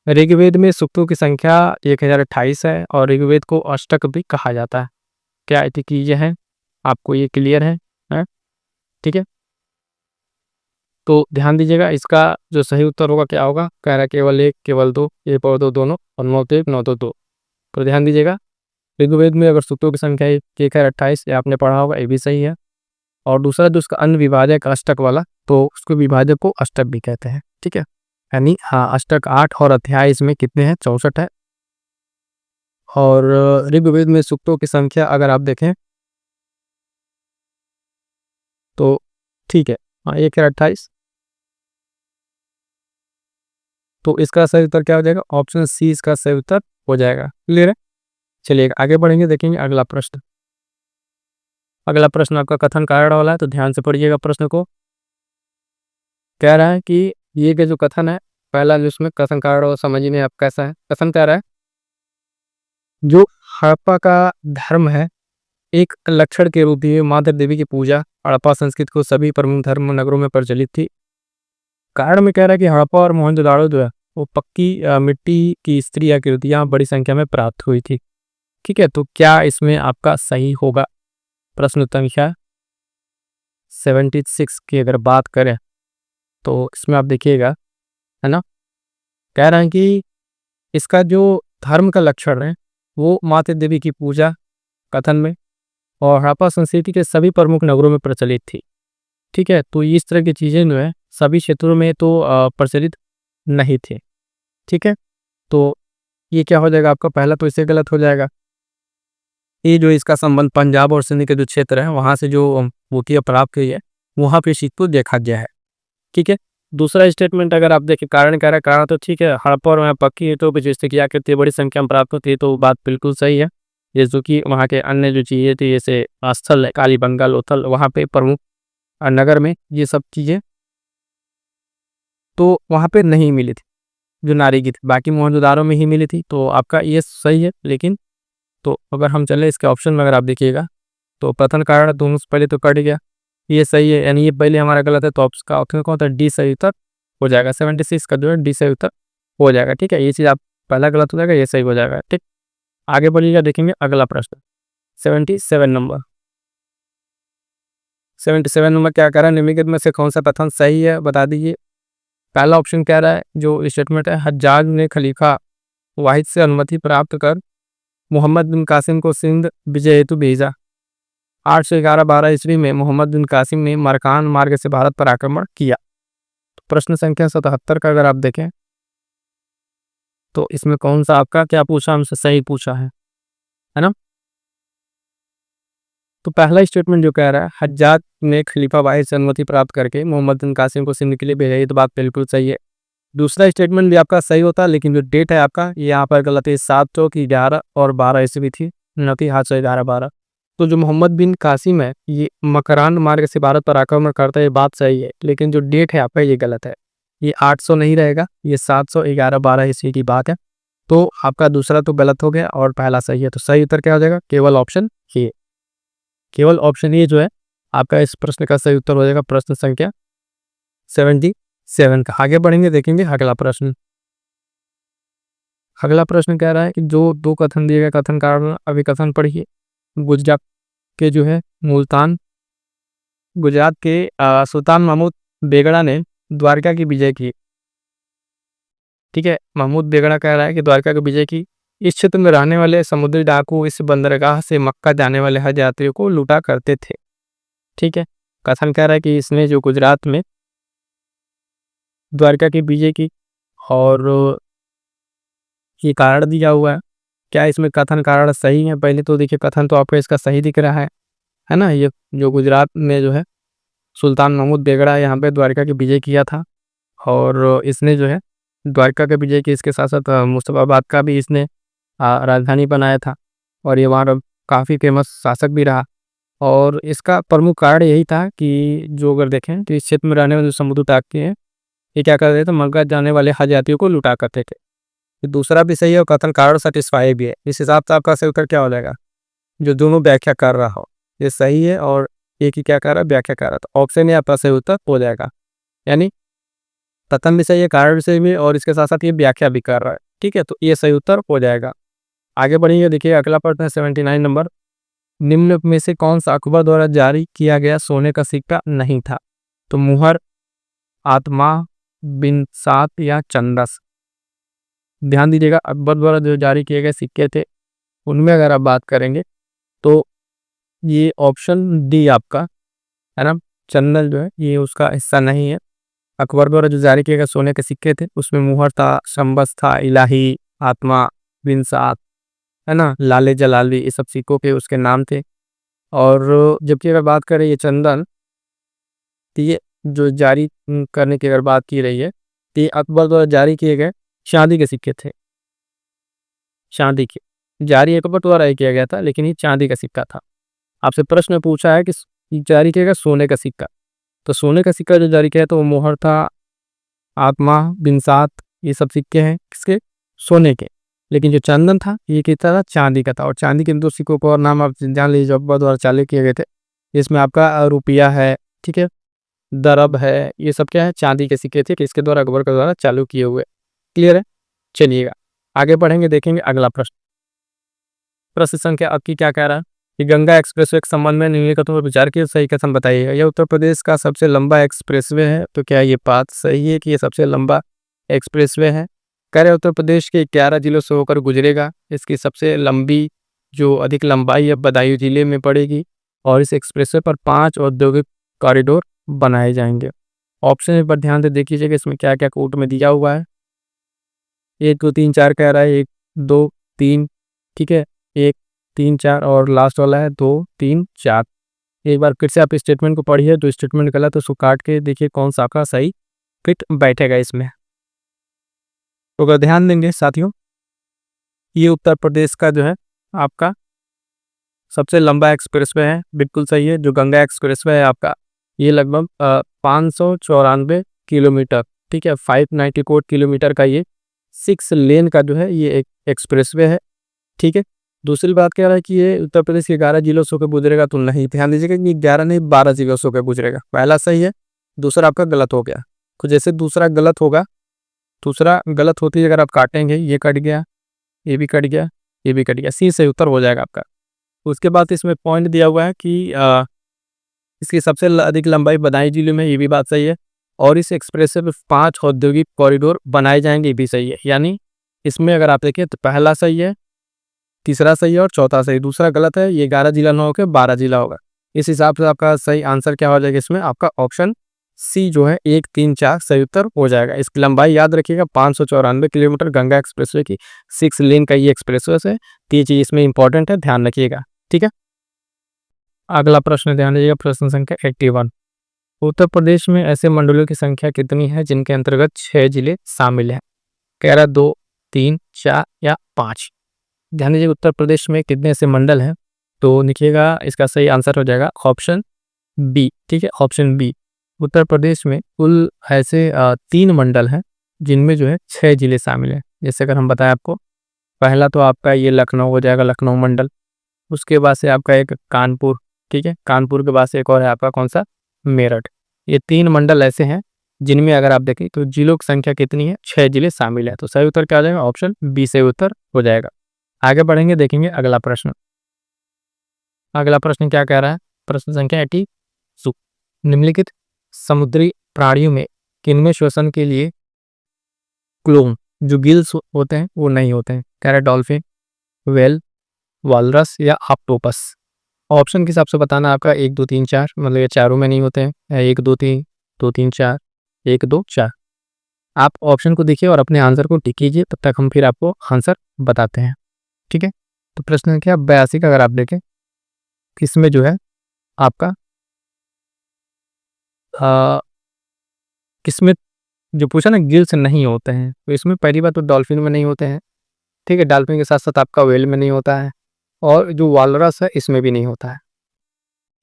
ऋग्वेद में सूक्तों की संख्या 1028 है, और ऋग्वेद को अष्टक भी कहा जाता है। क्या ये चीजें हैं आपको ये क्लियर है? ठीक है, तो ध्यान दीजिएगा। इसका जो सही उत्तर होगा क्या होगा, कह रहा है केवल एक, केवल दो, एक और दो दोनों, और नौ तो एक नौ तो दो। तो ध्यान दीजिएगा, ऋग्वेद में अगर सूक्तों की संख्या 1028 ये आपने पढ़ा होगा, ये भी सही है। और दूसरा जो उसका अन्य विभाजक अष्टक वाला, तो उसको विभाजक को अष्टक भी कहते हैं, ठीक है। यानी हाँ अष्टक 8 और अध्याय इसमें कितने हैं 64 है। और ऋग्वेद में सूक्तों की संख्या अगर आप देखें तो ठीक है, हाँ 1028। तो इसका सही उत्तर क्या हो जाएगा, ऑप्शन सी इसका सही उत्तर हो जाएगा। क्लियर है, चलिए आगे बढ़ेंगे, देखेंगे अगला प्रश्न। अगला प्रश्न आपका कथन कारण वाला है, तो ध्यान से पढ़िएगा प्रश्न को। कह रहा है कि ये के जो कथन है, पहला जो इसमें कथन कारण समझिए आप कैसा है। कथन कह रहा है जो हड़प्पा का धर्म है एक लक्षण के रूप में माता देवी की पूजा हड़प्पा संस्कृति को सभी प्रमुख धर्म नगरों में प्रचलित थी। कारण में कह रहा है कि हड़प्पा और मोहनजोदाड़ो जो है वो पक्की मिट्टी की स्त्री आकृतियां बड़ी संख्या में प्राप्त हुई थी, ठीक है। तो क्या इसमें आपका सही होगा। प्रश्न संख्या 76 की अगर बात करें तो इसमें आप देखिएगा, है ना। कह रहे हैं कि इसका जो धर्म का लक्षण है वो माता देवी की पूजा कथन में और हड़प्पा संस्कृति के सभी प्रमुख नगरों में प्रचलित थी, ठीक है। तो इस तरह की चीज़ें जो है सभी क्षेत्रों में तो प्रचलित नहीं थे, ठीक है। तो ये क्या हो जाएगा आपका, पहला तो इससे गलत हो जाएगा। ये जो इसका संबंध पंजाब और सिंध के जो क्षेत्र है वहाँ से जो मूर्तियाँ प्राप्त हुई है वहाँ पे इस को देखा गया है, ठीक है। दूसरा स्टेटमेंट अगर आप देखिए कारण कह रहा है, कारण तो ठीक है, हड़प्पा और वहाँ पक्की ईंटों की जिससे की आकृति बड़ी संख्या में प्राप्त होती है, तो बात बिल्कुल सही है। ये जो कि वहाँ के अन्य जो चीज़ें थी जैसे स्थल है कालीबंगा लोथल, वहाँ पे प्रमुख नगर में ये सब चीज़ें तो वहाँ पे नहीं मिली थी जो नारी की थी, बाकी मोहनजोदाड़ो में ही मिली थी। तो आपका ये सही है। लेकिन तो अगर हम चले इसके ऑप्शन में अगर आप देखिएगा तो प्रथम कारण दोनों से पहले तो कट गया, ये सही है, यानी ये पहले हमारा गलत है। तो आपका ऑप्शन कौन था, डी सही उत्तर हो जाएगा। 76 का जो है डी सही उत्तर हो जाएगा, ठीक है। ये चीज़ आप पहला गलत हो जाएगा, ये सही हो जाएगा, ठीक। आगे बढ़िएगा, देखेंगे अगला प्रश्न 77 नंबर। 77 नंबर क्या कह रहा है, निम्नलिखित में से कौन सा कथन सही है बता दीजिए। पहला ऑप्शन कह रहा है जो स्टेटमेंट है, हज्जाज ने खलीफा वाहिद से अनुमति प्राप्त कर मोहम्मद बिन कासिम को सिंध विजय हेतु भेजा। 811-12 ईस्वी में मोहम्मद बिन कासिम ने मरकान मार्ग से भारत पर आक्रमण किया। तो प्रश्न संख्या 77 का अगर आप देखें तो इसमें कौन सा आपका क्या पूछा हमसे, सही पूछा है ना। तो पहला स्टेटमेंट जो कह रहा है हज्जाज ने खलीफा वाहिद से अनुमति प्राप्त करके मोहम्मद बिन कासिम को सिंध के लिए भेजा, ये तो बात बिल्कुल सही है। दूसरा स्टेटमेंट भी आपका सही होता, लेकिन जो डेट है आपका ये यहाँ पर गलत है। 700 की 11 और 12 ईस्वी थी, न कि 711-12। तो जो मोहम्मद बिन कासिम है ये मकरान मार्ग से भारत पर आक्रमण करता है, ये बात सही है, लेकिन जो डेट है आपका ये गलत है। ये 800 नहीं रहेगा, ये 711-12 ईस्वी की बात है। तो आपका दूसरा तो गलत हो गया और पहला सही है। तो सही उत्तर क्या हो जाएगा, केवल ऑप्शन ए। केवल ऑप्शन ए जो है आपका इस प्रश्न का सही उत्तर हो जाएगा, प्रश्न संख्या 77 का। आगे बढ़ेंगे, देखेंगे अगला प्रश्न। अगला प्रश्न कह रहा है कि जो दो कथन दिए गए कथन कारण अभिकथन पढ़िए। गुजरात के जो है मुल्तान, गुजरात के सुल्तान महमूद बेगड़ा ने द्वारका की विजय की। ठीक है, महमूद बेगड़ा कह रहा है कि द्वारका की विजय की। इस क्षेत्र में रहने वाले समुद्री डाकू इस बंदरगाह से मक्का जाने वाले हज यात्रियों को लूटा करते थे। ठीक है, कथन कह रहा है कि इसने जो गुजरात में द्वारका की विजय की, और ये कारण दिया हुआ है। क्या इसमें कथन कारण सही है? पहले तो देखिए कथन तो आपको इसका सही दिख रहा है ना। ये जो गुजरात में जो है सुल्तान महमूद बेगड़ा यहाँ पे द्वारका की विजय किया था, और इसने जो है द्वारका के विजय की, इसके साथ साथ मुस्तफाबाद का भी इसने राजधानी बनाया था, और ये वहाँ काफ़ी फेमस शासक भी रहा। और इसका प्रमुख कारण यही था कि जो अगर देखें तो इस क्षेत्र में रहने वाले जो समुद्र तट के हैं ये क्या करते थे, मक्का जाने वाले हज यात्रियों को लुटा करते थे। तो दूसरा भी सही है और कथन कारण सेटिस्फाई भी है। इस हिसाब से आपका सही उत्तर क्या हो जाएगा, जो दोनों व्याख्या कर रहा हो ये सही है, और एक ही क्या कर रहा है, व्याख्या कर रहा है। तो ऑप्शन ए आपका सही उत्तर हो जाएगा, यानी कथन भी सही है, कारण भी सही है, और इसके साथ साथ ये व्याख्या भी कर रहा है। ठीक है, तो ये सही उत्तर हो जाएगा। आगे बढ़ेंगे, देखिए अगला प्रश्न है 79 नंबर। निम्न में से कौन सा अकबर द्वारा जारी किया गया सोने का सिक्का नहीं था? तो मुहर, आत्मा, बिनसात या चंदस। ध्यान दीजिएगा, अकबर द्वारा जो जारी किए गए सिक्के थे उनमें अगर आप बात करेंगे तो ये ऑप्शन डी आपका है ना, चंदन जो है ये उसका हिस्सा नहीं है। अकबर द्वारा जो जारी किए गए सोने के सिक्के थे उसमें मुहर था, शंबस था, इलाही, आत्मा, बिनसात, है ना, लाले जलाली, ये सब सिक्कों के उसके नाम थे। और जबकि अगर बात करें ये चंदन, तो ये जो जारी करने की अगर बात की रही है तो ये अकबर द्वारा जारी किए गए चांदी के सिक्के थे। चांदी के जारी अकबर द्वारा ही किया गया था, लेकिन ये चांदी का सिक्का था। आपसे प्रश्न पूछा है कि जारी किया गया सोने का सिक्का, तो सोने का सिक्का जो जारी किया तो वो मोहर था, आत्मा, बिनसात, ये सब सिक्के हैं किसके, सोने के। लेकिन जो चंदन था ये कितना था, चांदी का था। और चांदी के दो सिक्कों को और नाम आप जान लीजिए जो अकबर द्वारा चालू किए गए थे। इसमें आपका रुपया है, ठीक है, दरब है, ये सब क्या है, चांदी के सिक्के थे कि इसके द्वारा अकबर के द्वारा चालू किए हुए। क्लियर है, चलिएगा आगे बढ़ेंगे, देखेंगे अगला प्रश्न। प्रश्न संख्या आपकी क्या कह रहा है कि गंगा एक्सप्रेसवे के संबंध में निम्नलिखित कथनों पर विचार किए, सही कथन बताइएगा। यह उत्तर प्रदेश का सबसे लंबा एक्सप्रेसवे है। तो क्या ये बात सही है कि ये सबसे लंबा एक्सप्रेसवे है? कह रहे उत्तर प्रदेश के 11 जिलों से होकर गुजरेगा। इसकी सबसे लंबी जो अधिक लंबाई है बदायूं जिले में पड़ेगी, और इस एक्सप्रेसवे पर 5 औद्योगिक कॉरिडोर बनाए जाएंगे। ऑप्शन पर ध्यान से देखिएगा इसमें क्या क्या कोट में दिया हुआ है। 1 2 3 4 कह रहा है, 1 2 3, ठीक है, 1 3 4 और लास्ट वाला है 2 3 4। एक बार फिर से आप स्टेटमेंट को पढ़िए, जो स्टेटमेंट गलत है उसको काट के देखिए कौन सा आपका सही फिट बैठेगा इसमें। तो अगर ध्यान देंगे साथियों, ये उत्तर प्रदेश का जो है आपका सबसे लंबा एक्सप्रेसवे है, बिल्कुल सही है। जो गंगा एक्सप्रेसवे है आपका ये लगभग 594 किलोमीटर, ठीक है, 594 किलोमीटर का ये 6 लेन का जो है ये एक एक्सप्रेसवे है। ठीक है, दूसरी बात कह रहा है कि ये उत्तर प्रदेश के 11 जिलों से होकर गुजरेगा, तो नहीं, ध्यान दीजिएगा कि 11 नहीं 12 जिलों से होकर गुजरेगा। पहला सही है, दूसरा आपका गलत हो गया। तो जैसे दूसरा गलत होगा, दूसरा गलत होती है अगर आप काटेंगे, ये कट गया, ये भी कट गया, ये भी कट गया, सी सही उत्तर हो जाएगा आपका। उसके बाद इसमें पॉइंट दिया हुआ है कि इसकी सबसे अधिक लंबाई बदायूं जिले में, ये भी बात सही है। और इस एक्सप्रेसवे में 5 औद्योगिक कॉरिडोर बनाए जाएंगे, ये भी सही है। यानी इसमें अगर आप देखें तो पहला सही है, तीसरा सही है और चौथा सही, दूसरा गलत है। ये 11 जिला ना होकर 12 जिला होगा। इस हिसाब से आपका सही आंसर क्या हो जाएगा इसमें, आपका ऑप्शन सी जो है 134 सही उत्तर हो जाएगा। इसकी लंबाई याद रखिएगा 594 किलोमीटर गंगा एक्सप्रेसवे की 6 लेन का ये एक्सप्रेसवे है। तो ये चीज इसमें इंपॉर्टेंट है, ध्यान रखिएगा। ठीक है, अगला प्रश्न ध्यान दीजिएगा, प्रश्न संख्या 81। उत्तर प्रदेश में ऐसे मंडलों की संख्या कितनी है जिनके अंतर्गत 6 जिले शामिल हैं? कह रहा 2, 3, 4 या 5। ध्यान दीजिए उत्तर प्रदेश में कितने ऐसे मंडल हैं, तो लिखिएगा इसका सही आंसर हो जाएगा ऑप्शन बी। ठीक है, ऑप्शन बी। उत्तर प्रदेश में कुल ऐसे 3 मंडल हैं जिनमें जो है 6 जिले शामिल हैं। जैसे अगर हम बताएं आपको, पहला तो आपका ये लखनऊ हो जाएगा, लखनऊ मंडल। उसके बाद से आपका एक कानपुर, ठीक है, कानपुर के बाद से एक और है आपका कौन सा, मेरठ। ये 3 मंडल ऐसे हैं जिनमें अगर आप देखें तो जिलों की संख्या कितनी है, 6 जिले शामिल है। तो सही उत्तर क्या हो जाएगा, ऑप्शन बी सही उत्तर हो जाएगा। आगे बढ़ेंगे, देखेंगे अगला प्रश्न। अगला प्रश्न क्या कह रहा है, प्रश्न संख्या 82। निम्नलिखित समुद्री प्राणियों में किनमें श्वसन के लिए क्लोम जो गिल्स होते हैं वो नहीं होते हैं? कह रहा है डॉल्फिन, वेल, वालरस या ऑक्टोपस। ऑप्शन के हिसाब से बताना आपका 1, 2, 3, 4, मतलब ये चारों में नहीं होते हैं। 1, 2, 3, 2, 3, 4, 1, 2, 4। आप ऑप्शन को देखिए और अपने आंसर को टिक कीजिए, तब तक हम फिर आपको आंसर बताते हैं। ठीक है, तो प्रश्न संख्या 82 का अगर आप देखें, इसमें जो है आपका किसमें जो पूछा ना गिल्स नहीं होते हैं, तो इसमें पहली बात तो डॉल्फिन में नहीं होते हैं। ठीक है, डॉल्फिन के साथ साथ आपका व्हेल में नहीं होता है, और जो वालरस है इसमें भी नहीं होता है।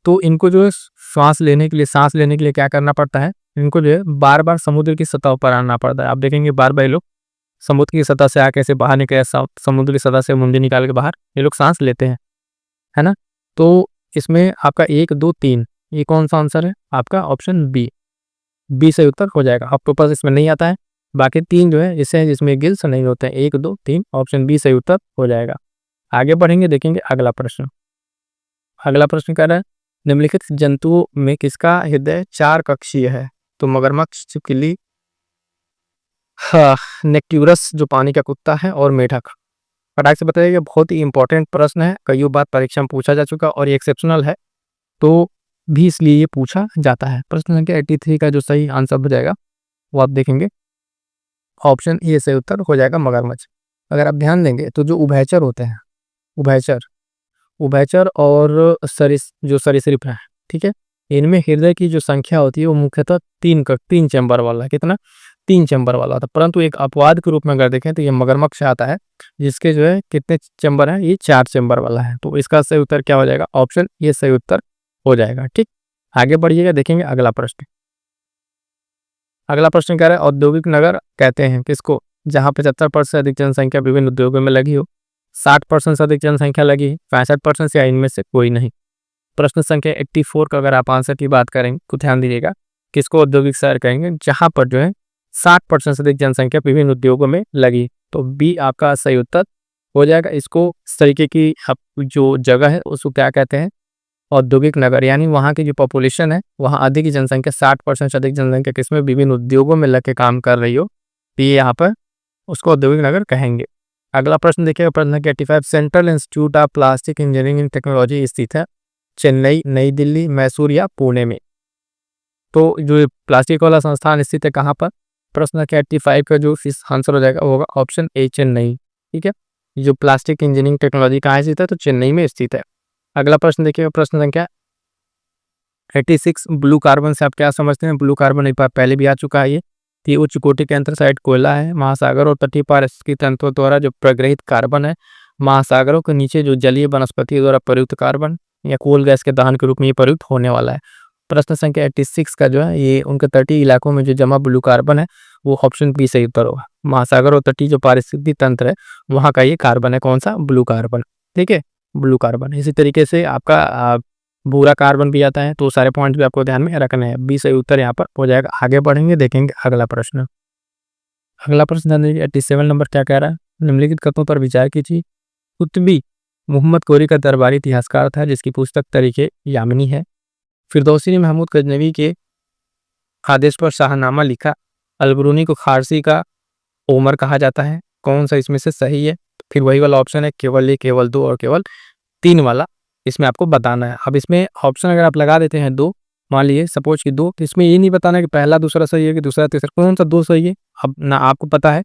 तो इनको जो है सांस लेने के लिए क्या करना पड़ता है, इनको जो है बार बार समुद्र की सतह पर आना पड़ता है। आप देखेंगे बार बार ये लोग समुद्र की सतह से आके ऐसे बाहर निकले, समुद्र की सतह से मुंडी निकाल के बाहर ये लोग सांस लेते हैं, है ना। तो इसमें आपका 1, 2, 3, ये कौन सा आंसर है आपका, ऑप्शन बी। बी सही उत्तर हो जाएगा। ऑक्टोपस इसमें नहीं आता है, बाकी 3 जो है इसे जिसमें गिल्स नहीं होते हैं, 1, 2, 3, ऑप्शन बी सही उत्तर हो जाएगा। आगे बढ़ेंगे, देखेंगे अगला प्रश्न। अगला प्रश्न कह रहा है, निम्नलिखित जंतुओं में किसका हृदय 4 कक्षीय है? तो मगरमच्छ, छिपकली, हाँ, नेक्ट्यूरस जो पानी का कुत्ता है, और मेढक। फटाक से बताइए, बहुत ही इंपॉर्टेंट प्रश्न है, कई बार परीक्षा में पूछा जा चुका और ये एक्सेप्शनल है, तो भी इसलिए ये पूछा जाता है। प्रश्न संख्या 83 का जो सही आंसर हो जाएगा वो आप देखेंगे, ऑप्शन ए सही उत्तर हो जाएगा मगरमच्छ। अगर आप ध्यान देंगे तो जो उभयचर होते हैं, उभयचर उभयचर और सरीसृप है, ठीक है, इनमें हृदय की जो संख्या होती है वो मुख्यतः 3 चैम्बर वाला, कितना, 3 चैम्बर वाला होता है। परंतु एक अपवाद के रूप में अगर देखें तो ये मगरमच्छ आता है जिसके जो है कितने चैम्बर है, ये 4 चैम्बर वाला है। तो इसका सही उत्तर क्या हो जाएगा, ऑप्शन ये सही उत्तर हो जाएगा। ठीक, आगे बढ़िएगा, देखेंगे अगला प्रश्न। अगला प्रश्न कह रहा है, औद्योगिक नगर कहते हैं किसको जहां 75% से अधिक जनसंख्या विभिन्न उद्योगों में लगी हो, 60% से अधिक जनसंख्या लगी है, 65% या इनमें से कोई नहीं। प्रश्न संख्या 84 का अगर आप आंसर की बात करेंगे तो ध्यान दीजिएगा, किसको औद्योगिक शहर कहेंगे जहां पर जो है 60% से अधिक जनसंख्या विभिन्न उद्योगों में लगी। तो बी आपका सही उत्तर हो जाएगा। इसको इस तरीके की जो जगह है उसको क्या कहते हैं, औद्योगिक नगर, यानी वहाँ की जो पॉपुलेशन है वहाँ अधिक जनसंख्या, 60% से अधिक जनसंख्या किसमें, विभिन्न उद्योगों में लग के काम कर रही हो, तो ये यहाँ पर उसको औद्योगिक नगर कहेंगे। अगला प्रश्न देखिएगा, प्रश्न 85। Central institute of plastic engineering and technology स्थित है चेन्नई, नई दिल्ली, मैसूर या पुणे में? तो जो प्लास्टिक वाला संस्थान स्थित है कहाँ पर, प्रश्न 85 का जो आंसर हो जाएगा वो होगा ऑप्शन ए चेन्नई। ठीक है, जो प्लास्टिक इंजीनियरिंग टेक्नोलॉजी कहाँ स्थित है, तो चेन्नई में स्थित है। अगला प्रश्न देखिएगा, प्रश्न संख्या 86। ब्लू कार्बन से आप क्या समझते हैं? ब्लू कार्बन एक बार पहले भी आ चुका है। ये उच्च कोटि के एंथ्रासाइट कोयला है। महासागर और तटीय पारिस्थितिकी तंत्रों द्वारा जो प्रग्रहित कार्बन है, महासागरों के नीचे जो जलीय वनस्पति द्वारा प्रयुक्त कार्बन या कोल गैस के दहन के रूप में ये प्रयुक्त होने वाला है। प्रश्न संख्या 86 का जो है ये उनके तटीय इलाकों में जो जमा ब्लू कार्बन है वो ऑप्शन बी सही उत्तर होगा। महासागर और तटीय जो पारिस्थितिकी तंत्र है वहाँ का ये कार्बन है, कौन सा, ब्लू कार्बन। ठीक है, ब्लू कार्बन। इसी तरीके से आपका भूरा कार्बन भी आता है, तो सारे पॉइंट्स भी आपको ध्यान में रखने हैं। बी सही उत्तर यहाँ पर हो जाएगा। आगे बढ़ेंगे, देखेंगे अगला प्रश्न। अगला प्रश्न ध्यान दीजिए, 87 नंबर क्या कह रहा है, निम्नलिखित कथनों पर विचार कीजिए। कुतुबी मोहम्मद कोरी का दरबारी इतिहासकार था जिसकी पुस्तक तरीके यामिनी है। फिरदौसी ने महमूद गजनवी के आदेश पर शाहनामा लिखा। अलबरूनी को फारसी का ओमर कहा जाता है, कौन सा इसमें से सही है? फिर वही वाला ऑप्शन है, केवल 1, केवल 2 और केवल 3 वाला, इसमें आपको बताना है। अब इसमें ऑप्शन अगर आप लगा देते हैं 2, मान लीजिए सपोज कि 2, तो इसमें ये नहीं बताना कि पहला दूसरा सही है कि दूसरा तीसरा, कौन सा 2 सही है। अब ना आपको पता है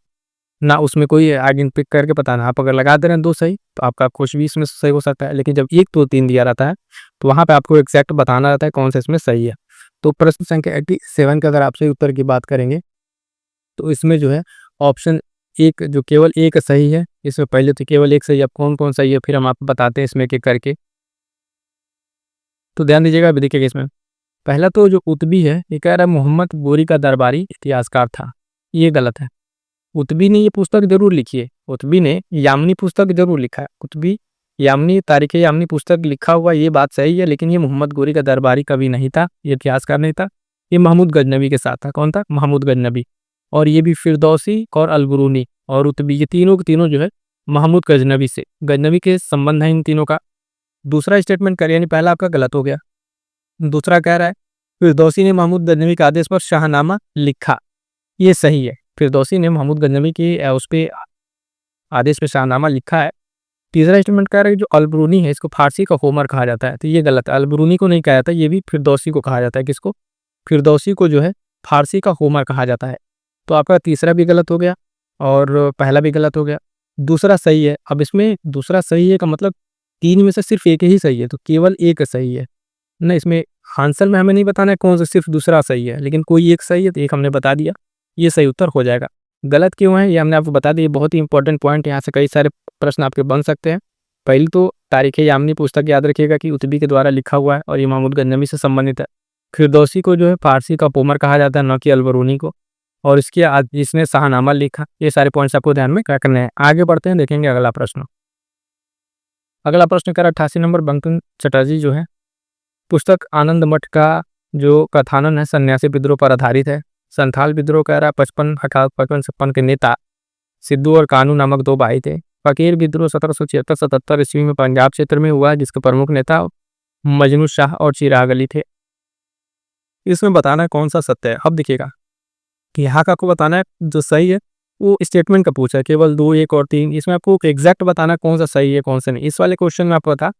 ना उसमें कोई आगे पिक करके बताना। आप अगर लगा दे रहे हैं 2 सही, तो आपका कुछ भी इसमें सही हो सकता है। लेकिन जब 1 2 3 दिया रहता है तो वहाँ पे आपको एग्जैक्ट बताना रहता है कौन सा इसमें सही है। तो प्रश्न संख्या 87 का अगर आपसे उत्तर की बात करेंगे तो इसमें जो है ऑप्शन 1 जो केवल 1 सही है, इसमें पहले तो केवल 1 सही है। अब कौन-कौन सही है फिर हम आपको बताते हैं इसमें एक-एक करके। तो ध्यान दीजिएगा, अभी देखिएगा इसमें पहला तो जो कुतुबी है ये कह रहा है मोहम्मद गोरी का दरबारी इतिहासकार था, ये गलत है। कुतुबी ने ये पुस्तक जरूर लिखी है, कुतुबी ने यामिनी पुस्तक जरूर लिखा है। कुतुबी यामिनी तारीख यामिनी पुस्तक लिखा हुआ ये बात सही है, लेकिन ये मोहम्मद गोरी का दरबारी कभी नहीं था, ये इतिहासकार नहीं था। ये महमूद गजनवी के साथ था। कौन था? महमूद गजनवी। और ये भी फिरदौसी और अलबरूनी और उतबी, ये तीनों के तीनों जो है महमूद गजनवी से, गजनवी के संबंध है इन तीनों का। दूसरा स्टेटमेंट करिए, यानी पहला आपका गलत हो गया। दूसरा कह रहा है फिरदौसी ने महमूद गजनवी के आदेश पर शाहनामा लिखा, ये सही है। फिरदौसी ने महमूद गजनवी के उस पे आदेश पे शाहनामा लिखा है। तीसरा स्टेटमेंट कह रहा है जो अलबरूनी है इसको फारसी का होमर कहा जाता है, तो ये गलत है। अलबरूनी को नहीं कहा जाता, ये भी फिरदौसी को कहा जाता है। किसको? फिरदौसी को जो है फारसी का होमर कहा जाता है। तो आपका तीसरा भी गलत हो गया और पहला भी गलत हो गया। दूसरा सही है। अब इसमें दूसरा सही है का मतलब 3 में से सिर्फ एक ही सही है, तो केवल एक सही है ना। इसमें आंसर में हमें नहीं बताना है कौन सा सिर्फ दूसरा सही है, लेकिन कोई एक सही है तो एक हमने बता दिया, ये सही उत्तर हो जाएगा। गलत क्यों है ये हमने आपको बता दिया। बहुत ही इंपॉर्टेंट पॉइंट, यहाँ से कई सारे प्रश्न आपके बन सकते हैं। पहली तो तारीख यामिनी पुस्तक याद रखिएगा कि उतबी के द्वारा लिखा हुआ है और ये महमूद गजनवी से संबंधित है। फिरदौसी को जो है फारसी का होमर कहा जाता है, न कि अलबरूनी को। और इसके आज जिसने शाहनामा लिखा, ये सारे पॉइंट्स आपको ध्यान में रखने हैं। आगे बढ़ते हैं, देखेंगे अगला प्रश्न। अगला प्रश्न कह रहा 88 नंबर, बंकिम चटर्जी जो है पुस्तक आनंद मठ का जो कथानन है सन्यासी विद्रोह पर आधारित है। संथाल विद्रोह कह रहा है 55-56 के नेता सिद्धू और कानू नामक 2 भाई थे। फकीर विद्रोह 1776-77 ईस्वी में पंजाब क्षेत्र में हुआ, जिसके प्रमुख नेता मजनू शाह और चिराग अली थे। इसमें बताना है कौन सा सत्य है। अब देखिएगा कि यहाँ का आपको बताना है जो सही है वो स्टेटमेंट का पूछा है, केवल 2 1 और 3। इसमें आपको एग्जैक्ट बताना है कौन सा सही है कौन सा नहीं। इस वाले क्वेश्चन में आपको था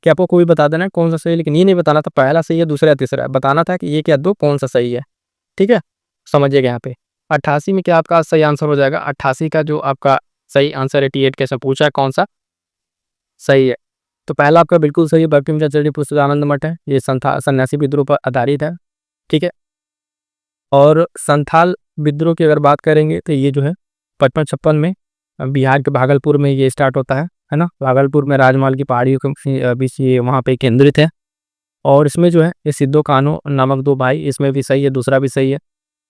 कि आपको कोई बता देना है कौन सा सही है, लेकिन ये नहीं बताना था पहला सही है दूसरा या तीसरा, बताना था कि ये क्या 2 कौन सा सही है। ठीक है, समझिएगा। यहाँ पे 88 में क्या आपका सही आंसर हो जाएगा। 88 का जो आपका सही आंसर 88 कैसे पूछा है कौन सा सही है, तो पहला आपका बिल्कुल सही है। बंकिम चटर्जी पुस्तक आनंद मठ है, ये सन्यासी विद्रोह पर आधारित है। ठीक है, और संथाल विद्रोह की अगर बात करेंगे तो ये जो है 55-56 में बिहार के भागलपुर में ये स्टार्ट होता है ना। भागलपुर में राजमहल की पहाड़ियों के बीच ये वहाँ पे केंद्रित है। और इसमें जो है ये सिद्धू कान्हू नामक 2 भाई, इसमें भी सही है, दूसरा भी सही है।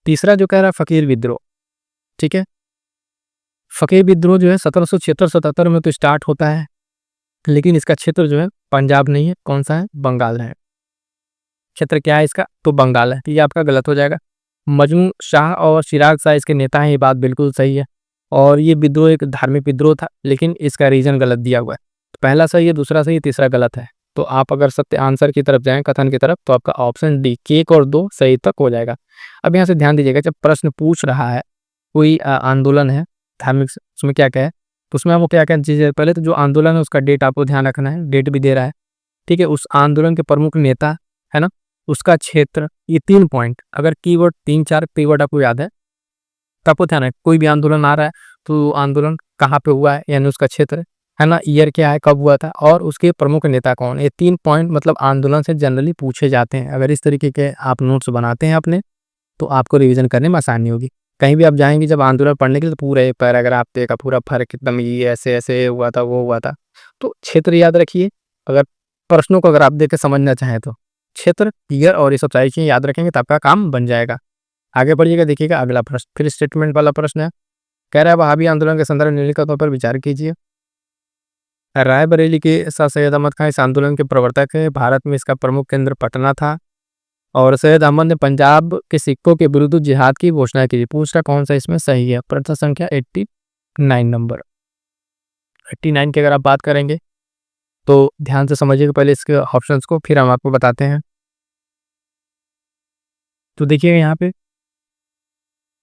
तीसरा जो कह रहा है फकीर विद्रोह, ठीक है, फकीर विद्रोह जो है 1776-77 में तो स्टार्ट होता है, लेकिन इसका क्षेत्र जो है पंजाब नहीं है, कौन सा है? बंगाल है। क्षेत्र क्या है इसका? तो बंगाल है। तो ये आपका गलत हो जाएगा। मजनू शाह और चिराग शाह इसके नेता हैं, ये बात बिल्कुल सही है। और ये विद्रोह एक धार्मिक विद्रोह था, लेकिन इसका रीजन गलत दिया हुआ है। तो पहला सही है, दूसरा सही है, तीसरा गलत है। तो आप अगर सत्य आंसर की तरफ जाएं, कथन की तरफ, तो आपका ऑप्शन डी 1 और 2 सही तक हो जाएगा। अब यहाँ से ध्यान दीजिएगा, जब प्रश्न पूछ रहा है कोई आंदोलन है धार्मिक, उसमें क्या क्या है, तो उसमें आपको क्या क्या चीज़ें, पहले तो जो आंदोलन है उसका डेट आपको ध्यान रखना है, डेट भी दे रहा है। ठीक है, उस आंदोलन के प्रमुख नेता है ना, उसका क्षेत्र, ये 3 पॉइंट। अगर कीवर्ड 3-4 कीवर्ड आपको याद है तो आपको ध्यान है, कोई भी आंदोलन आ रहा है तो आंदोलन कहाँ पे हुआ है, यानी उसका क्षेत्र है ना, ईयर क्या है, कब हुआ था, और उसके प्रमुख नेता कौन। ये 3 पॉइंट मतलब आंदोलन से जनरली पूछे जाते हैं। अगर इस तरीके के आप नोट्स बनाते हैं अपने, तो आपको रिवीजन करने में आसानी होगी। कहीं भी आप जाएंगे जब आंदोलन पढ़ने के लिए, तो पूरा एक पैराग्राफ देगा, पूरा फर्क एकदम ये ऐसे ऐसे हुआ था वो हुआ था। तो क्षेत्र याद रखिए। अगर प्रश्नों को अगर आप देख के समझना चाहें तो क्षेत्र, ईयर और ये सब सारी चीजें याद रखेंगे तो आपका काम बन जाएगा। आगे बढ़िएगा, देखिएगा अगला प्रश्न फिर स्टेटमेंट वाला प्रश्न है। कह रहा है वहाबी आंदोलन के संदर्भ में निम्नलिखित पर विचार कीजिए। रायबरेली के शाह सैयद अहमद खान इस आंदोलन के प्रवर्तक है। भारत में इसका प्रमुख केंद्र पटना था और सैयद अहमद ने पंजाब के सिखों के विरुद्ध जिहाद की घोषणा की। पूछ रहा कौन सा इसमें सही है। प्रश्न संख्या 89 नंबर, 89 की अगर आप बात करेंगे तो ध्यान से समझिएगा पहले इसके ऑप्शंस को, फिर हम आपको बताते हैं। तो देखिएगा यहाँ पे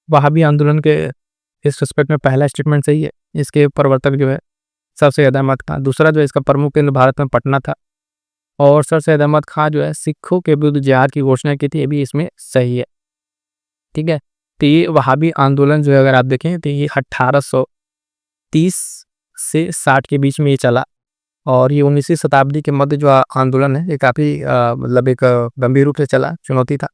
वहाबी आंदोलन के इस रिस्पेक्ट में पहला स्टेटमेंट सही है, इसके प्रवर्तक जो है शाह सैयद अहमद खान। दूसरा जो है इसका प्रमुख केंद्र भारत में पटना था। और सर सैयद अहमद खां जो है सिखों के विरुद्ध जिहाद की घोषणा की थी, ये भी इसमें सही है। ठीक है, तो ये वहाबी आंदोलन जो है अगर आप देखें तो ये 1830 से 60 के बीच में ये चला, और ये 19वीं शताब्दी के मध्य जो आंदोलन है ये काफ़ी मतलब एक गंभीर रूप से चला, चुनौती था।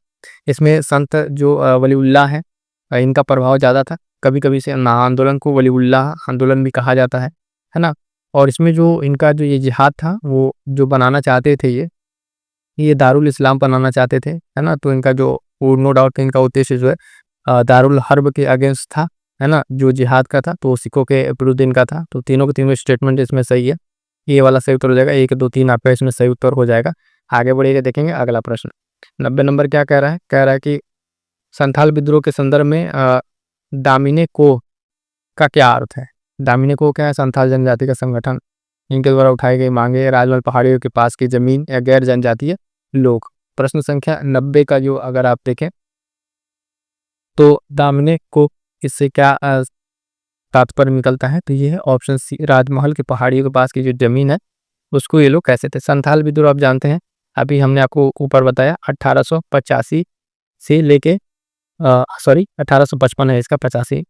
इसमें संत जो वलीउल्लाह है, इनका प्रभाव ज़्यादा था। कभी कभी से आंदोलन को वलीउल्लाह आंदोलन भी कहा जाता है ना। और इसमें जो इनका जो ये जिहाद था वो जो बनाना चाहते थे ये दारुल इस्लाम बनाना चाहते थे, है ना। तो इनका जो नो डाउट इनका उद्देश्य जो है दारुल हर्ब के अगेंस्ट था, है ना, जो जिहाद का था, तो सिखों के विरुद्ध इनका था। तो तीनों के तीनों स्टेटमेंट इसमें सही है, ये वाला सही उत्तर हो जाएगा। 1 2 3 आपका इसमें सही उत्तर हो जाएगा। आगे बढ़िएगा, देखेंगे अगला प्रश्न। 90 नंबर क्या कह रहा है? कह रहा है कि संथाल विद्रोह के संदर्भ में दामिने को का क्या अर्थ है? दामिने को क्या है? संथाल जनजाति का संगठन, इनके द्वारा उठाई गई मांगे, राजमहल पहाड़ियों के पास की जमीन या गैर जनजातीय लोग। प्रश्न संख्या 90 का जो अगर आप देखें तो दामिने को इससे क्या तात्पर्य निकलता है? तो ये है ऑप्शन सी, राजमहल की पहाड़ियों के पास की जो जमीन है उसको ये लोग कैसे थे। संथाल विद्रोह आप जानते हैं, अभी हमने आपको ऊपर बताया 1885 से लेके सॉरी 1855 है इसका, 85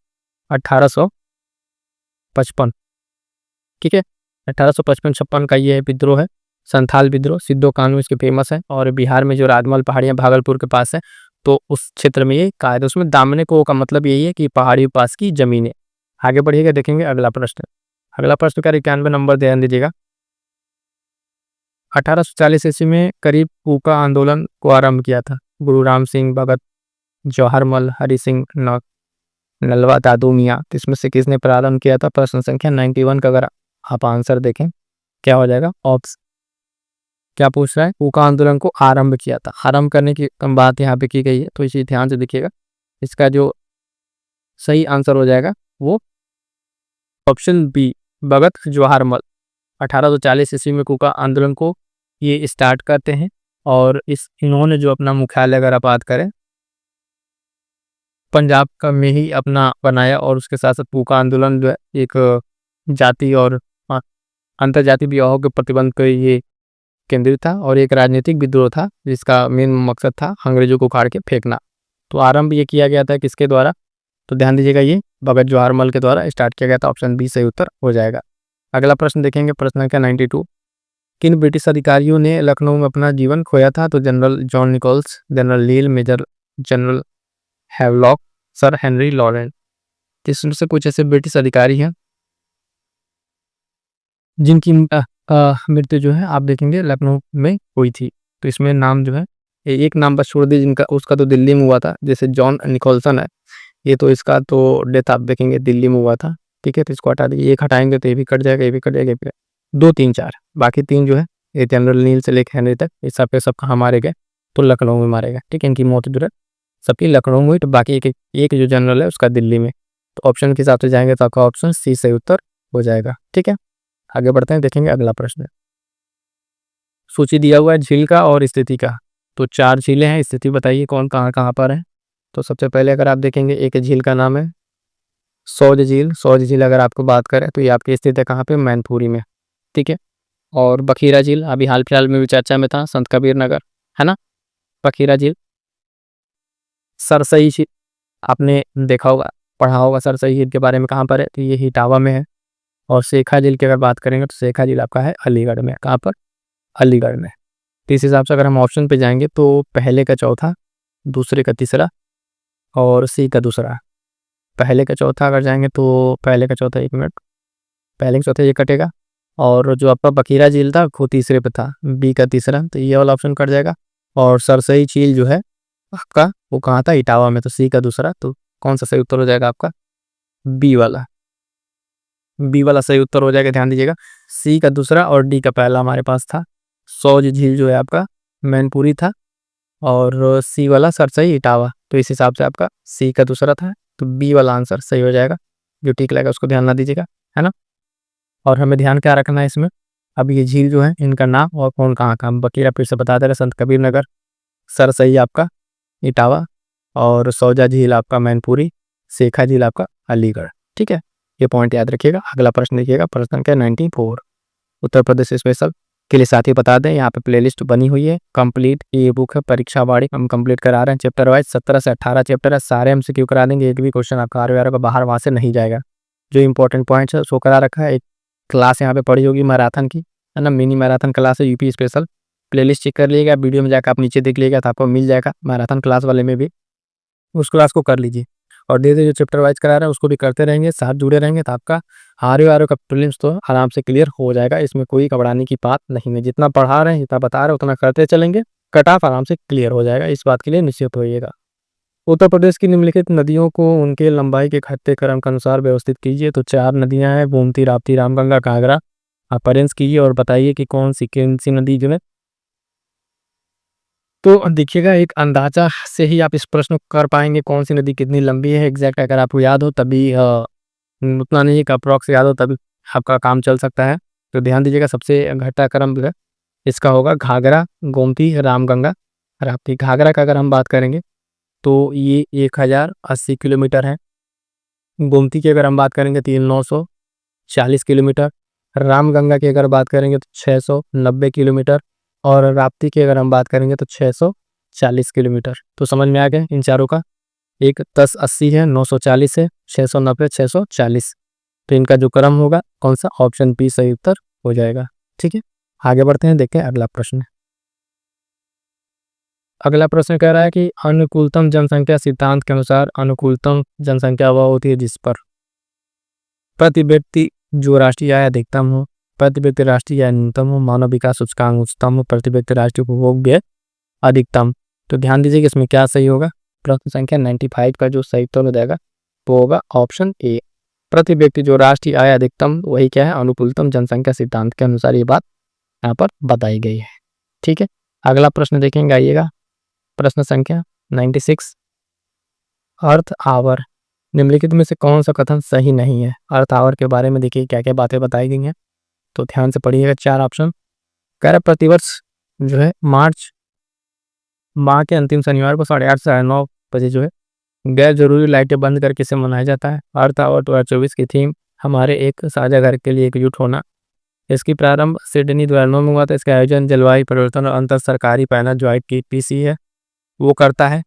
1855, ठीक है। 1855-56 का ये विद्रोह है, संथाल विद्रोह। सिद्धो कानू इसके फेमस है, और बिहार में जो राजमहल पहाड़ियाँ भागलपुर के पास है, तो उस क्षेत्र में ये कहा है। तो उसमें दामने को का मतलब यही है कि पहाड़ी पास की जमीनें। आगे बढ़िएगा, देखेंगे अगला प्रश्न। अगला प्रश्न का 91 नंबर, ध्यान दीजिएगा। 1840 ईस्वी में करीब कूका आंदोलन को आरंभ किया था। गुरु राम सिंह, भगत जवाहरमल, हरि सिंह नलवा, दादू मियाँ, तो इसमें से किसने प्रारंभ किया था? प्रश्न संख्या 91 का अगर आप आंसर देखें क्या हो जाएगा? ऑप्शन क्या पूछ रहा है? कूका आंदोलन को आरंभ किया था, आरंभ करने की बात यहाँ पे की गई है, तो इसे ध्यान से देखिएगा। इसका जो सही आंसर हो जाएगा वो ऑप्शन बी, भगत जवाहरमल। 1840 ईस्वी में कूका आंदोलन को ये स्टार्ट करते हैं, और इन्होंने जो अपना मुख्यालय अगर आप बात करें पंजाब का में ही अपना बनाया, और उसके साथ साथ कूका आंदोलन जो है एक जाति और अंतर्जातीय विवाहों के प्रतिबंध पर ये केंद्रित था, और एक राजनीतिक विद्रोह था जिसका मेन मकसद था अंग्रेजों को उखाड़ के फेंकना। तो आरंभ ये किया गया था किसके द्वारा? तो ध्यान दीजिएगा, ये भगत जवाहरमल के द्वारा स्टार्ट किया गया था। ऑप्शन बी सही उत्तर हो जाएगा। अगला प्रश्न देखेंगे, प्रश्न संख्या 92। किन ब्रिटिश अधिकारियों ने लखनऊ में अपना जीवन खोया था? तो जनरल जॉन निकोल्स, जनरल लील, major general Havelock, sir Henry Lawrence. इसमें से कुछ ऐसे ब्रिटिश अधिकारी हैं जिनकी मृत्यु जो है आप देखेंगे लखनऊ में हुई थी। तो इसमें नाम जो है एक नाम बस छोड़ दिए जिनका, उसका तो दिल्ली में हुआ था, जैसे जॉन निकोल्सन है, ये तो इसका तो डेथ आप देखेंगे दिल्ली में हुआ था। ठीक है, तो इसको हटा दिए, एक हटाएंगे तो ये भी कट जाएगा, ये भी कट जाएगा, 2 3 4, बाकी 3 जो है ये जनरल नील से लेकर हेनरी तक, ये सब पे सब कहाँ मारे गए? तो लखनऊ में मारे गए। ठीक है, इनकी मौत जो है सबकी लखनऊ में हुई, तो बाकी एक जो जनरल है उसका दिल्ली में। तो ऑप्शन के हिसाब से जाएंगे तो आपका ऑप्शन सी सही उत्तर हो जाएगा। ठीक है, आगे बढ़ते हैं, देखेंगे अगला प्रश्न। सूची दिया हुआ है झील का और स्थिति का। तो 4 झीलें हैं, स्थिति बताइए कौन कहाँ कहाँ पर है। तो सबसे पहले अगर आप देखेंगे एक झील का नाम है सौज झील। सौज झील अगर आपको बात करें तो ये आपकी स्थित है कहाँ पे? मैनपुरी में। ठीक है, और बखीरा झील अभी हाल फिलहाल में भी चर्चा में था, संत कबीर नगर, है ना। बखीरा झील। सरसई झील आपने देखा होगा, पढ़ा होगा सरसई झील के बारे में, कहाँ पर है? तो ये इटावा में है। और शेखा झील की अगर बात करेंगे तो शेखा झील आपका है अलीगढ़ में। कहाँ पर? अलीगढ़ में। तो इस हिसाब से अगर हम ऑप्शन पे जाएंगे तो पहले का चौथा, दूसरे का तीसरा, और सी का दूसरा। पहले का चौथा अगर जाएंगे तो पहले का चौथा, 1 मिनट, पहले का चौथा ये कटेगा, और जो आपका बखीरा झील था वो तीसरे पे था, बी का तीसरा, तो ये वाला ऑप्शन कट जाएगा। और सरसई झील जो है आपका वो कहाँ था? इटावा में, तो सी का दूसरा। तो कौन सा सही उत्तर हो जाएगा आपका? बी वाला। बी वाला सही उत्तर हो जाएगा, ध्यान दीजिएगा। सी का दूसरा और डी का पहला हमारे पास था। सौज झील जो है आपका मैनपुरी था, और सी वाला सरसई इटावा। तो इस हिसाब से आपका सी का दूसरा था, तो बी वाला आंसर सही हो जाएगा। जो ठीक लगेगा उसको ध्यान ना दीजिएगा, है ना। और हमें ध्यान क्या रखना है इसमें? अब ये झील जो है इनका नाम और कौन कहाँ का, बकीरा फिर से बता दे रहे, संत कबीर नगर, सरसई आपका इटावा, और सौजा झील आपका मैनपुरी, शेखा झील आपका अलीगढ़। ठीक है, ये पॉइंट याद रखिएगा। अगला प्रश्न देखिएगा, प्रश्न संख्या 94, उत्तर प्रदेश स्पेशल। के लिए साथ ही बता दें, यहाँ पे प्लेलिस्ट बनी हुई है, कंप्लीट ई बुक है, परीक्षा वाड़ी हम कंप्लीट करा रहे हैं चैप्टर वाइज। 17 से 18 चैप्टर है, सारे MCQ करा देंगे, एक भी क्वेश्चन आपका ROR का बाहर वहाँ से नहीं जाएगा। जो इंपॉर्टेंट पॉइंट्स है उसको करा रखा है। एक क्लास यहाँ पे पड़ी होगी मैराथन की, है ना, मिनी मैराथन क्लास है यूपी स्पेशल। प्लेलिस्ट चेक कर लीजिएगा, वीडियो में जाकर आप नीचे देख लीजिएगा तो आपको मिल जाएगा मैराथन क्लास वाले में भी, उस क्लास को कर लीजिए। और धीरे धीरे जो चैप्टर वाइज करा रहे हैं उसको भी करते रहेंगे, साथ जुड़े रहेंगे तो आपका ROR का प्रीलिम्स तो आराम से क्लियर हो जाएगा। इसमें कोई घबराने की बात नहीं है, जितना पढ़ा रहे हैं जितना बता रहे हैं उतना करते चलेंगे, कट ऑफ आराम से क्लियर हो जाएगा, इस बात के लिए निश्चित होइएगा। उत्तर प्रदेश की निम्नलिखित नदियों को उनके लंबाई के घटते क्रम के अनुसार व्यवस्थित कीजिए। तो 4 नदियां हैं, गोमती, राप्ती, रामगंगा, घाघरा। आप अरेंज कीजिए और बताइए कि कौन सी नदी जो है। तो देखिएगा, एक अंदाजा से ही आप इस प्रश्न को कर पाएंगे कौन सी नदी कितनी लंबी है। एग्जैक्ट अगर आपको याद हो तभी, उतना नहीं कि अप्रॉक्स याद हो तभी आपका काम चल सकता है। तो ध्यान दीजिएगा, सबसे घटा क्रम जो है इसका होगा घाघरा, गोमती, रामगंगा, राप्ती। घाघरा का अगर हम बात करेंगे तो ये 1080 किलोमीटर है। गोमती की अगर हम बात करेंगे तो ये 940 किलोमीटर। रामगंगा की अगर बात करेंगे तो 690 किलोमीटर। और राप्ती की अगर हम बात करेंगे तो 640 किलोमीटर। तो समझ में आ गया इन चारों का, एक 1080 है, 940 है, 690, 640। तो इनका जो क्रम होगा कौन सा, ऑप्शन बी सही उत्तर हो जाएगा। ठीक है, आगे बढ़ते हैं, देखें अगला प्रश्न। अगला प्रश्न कह रहा है कि अनुकूलतम जनसंख्या सिद्धांत के अनुसार अनुकूलतम जनसंख्या वह होती है जिस पर प्रति व्यक्ति जो राष्ट्रीय आय अधिकतम हो, प्रति व्यक्ति राष्ट्रीय आय न्यूनतम हो, मानव विकास सूचकांक उच्चतम हो, प्रति व्यक्ति राष्ट्रीय उपभोग व्यय अधिकतम। तो ध्यान दीजिए कि इसमें क्या सही होगा। प्रश्न संख्या 95 का जो सही उत्तर हो जाएगा वो होगा ऑप्शन ए। प्रति व्यक्ति जो राष्ट्रीय आय अधिकतम वही क्या है, अनुकूलतम जनसंख्या सिद्धांत के अनुसार ये बात यहाँ पर बताई गई है। ठीक है, अगला प्रश्न देखेंगे, आइएगा प्रश्न संख्या 96। अर्थ आवर निम्नलिखित में से कौन सा कथन सही नहीं है। अर्थ आवर के बारे में देखिए क्या क्या बातें बताई गई हैं, तो ध्यान से पढ़िएगा। 4 ऑप्शन कह रहा, प्रतिवर्ष जो है मार्च माह के अंतिम शनिवार को 8:30 से 9:30 बजे जो है गैर जरूरी लाइटें बंद करके इसे मनाया जाता है। अर्थ आवर 2024 की थीम हमारे एक साझा घर के लिए एकजुट होना। इसकी प्रारंभ सिडनी 2009 में हुआ था। इसका आयोजन जलवायु परिवर्तन और अंतर सरकारी पैनल जो IPCC है वो करता है।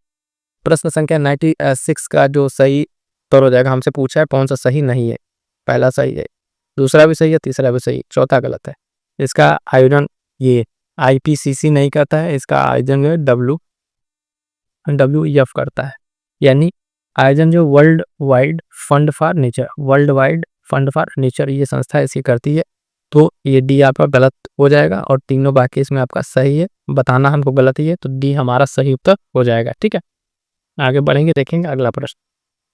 प्रश्न संख्या 96 का जो सही उत्तर हो जाएगा, हमसे पूछा है कौन सा सही नहीं है। पहला सही है, दूसरा भी सही है, तीसरा भी सही, चौथा गलत है। इसका आयोजन ये IPCC नहीं करता है, इसका आयोजन WWF करता है। यानी आयोजन जो world wide fund for nature ये संस्था इसकी करती है। तो ये डी आपका गलत हो जाएगा और तीनों बाकी इसमें आपका सही है। बताना हमको गलत ही है, तो डी हमारा सही उत्तर हो जाएगा। ठीक है, आगे बढ़ेंगे, देखेंगे अगला प्रश्न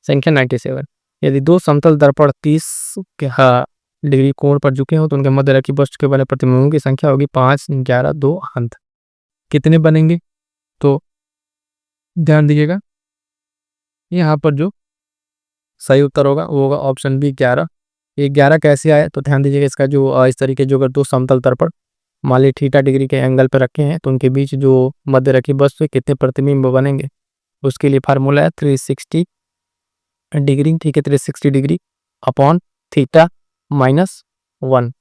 संख्या 97। यदि दो समतल दर्पण 30 डिग्री कोण पर झुके हो तो उनके मध्य रखी वस्तु के वाले प्रतिबिंबों की संख्या होगी 5, 11, 2 अंत। कितने बनेंगे, तो ध्यान दीजिएगा, यहाँ पर जो सही उत्तर होगा वो होगा ऑप्शन बी 11। ये 11 कैसे आया, तो ध्यान दीजिएगा, इसका जो इस तरीके जो अगर दो समतल दर्पण मान ली थीटा डिग्री के एंगल पर रखे हैं तो उनके बीच जो मध्य रखी वस्तु है कितने प्रतिबिंब बनेंगे, उसके लिए फार्मूला है 360 डिग्री। ठीक है, 360 डिग्री अपॉन थीटा -1।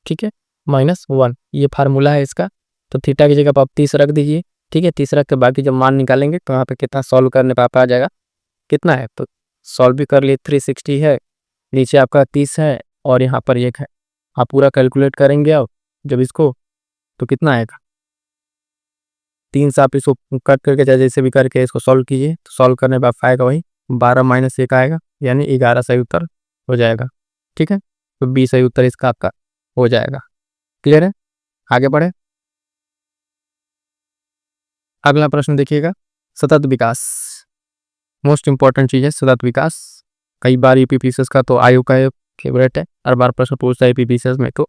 ठीक है, -1 ये फार्मूला है इसका। तो थीटा की जगह पर आप 30 रख दीजिए। ठीक है, 30 रख के बाकी जब मान निकालेंगे तो यहाँ पे कितना सॉल्व करने पर आ जाएगा, कितना है, तो सॉल्व भी कर लिए। 360 है, नीचे आपका 30 है और यहाँ पर 1 है। आप पूरा कैलकुलेट करेंगे अब जब इसको, तो कितना आएगा, 3 से आप इसको कट करके चाहे जैसे भी करके इसको सॉल्व कीजिए, तो सॉल्व करने पर आएगा वही 12 - 1 आएगा, यानी 11 सही उत्तर हो जाएगा। ठीक है, तो बी सही उत्तर इसका आपका हो जाएगा। क्लियर है, आगे बढ़े। अगला प्रश्न देखिएगा, सतत विकास मोस्ट इंपॉर्टेंट चीज है। सतत विकास कई बार यूपीपीसीएस का तो आयु का फेवरेट है, हर बार प्रश्न पूछता है यूपीपीसीएस में। तो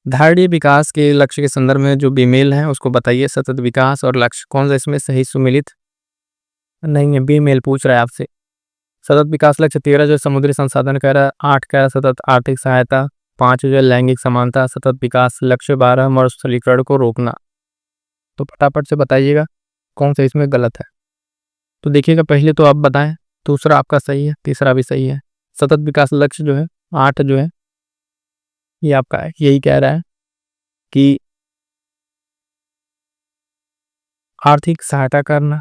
धारणीय विकास के लक्ष्य के संदर्भ में जो बेमेल है उसको बताइए। सतत विकास और लक्ष्य कौन सा इसमें सही सुमिलित नहीं है, बेमेल पूछ रहा है आपसे। सतत विकास लक्ष्य 13 जो समुद्री संसाधन कह रहा है, 8 कह रहा है सतत आर्थिक सहायता, 5 जो लैंगिक समानता। सतत विकास लक्ष्य 12 मरुस्थलीकरण को रोकना। तो फटाफट से बताइएगा कौन सा इसमें गलत है। तो देखिएगा, पहले तो आप बताएं, दूसरा आपका सही है, तीसरा भी सही है। सतत विकास लक्ष्य जो है 8 जो है ये आपका है, यही कह रहा है कि आर्थिक सहायता करना।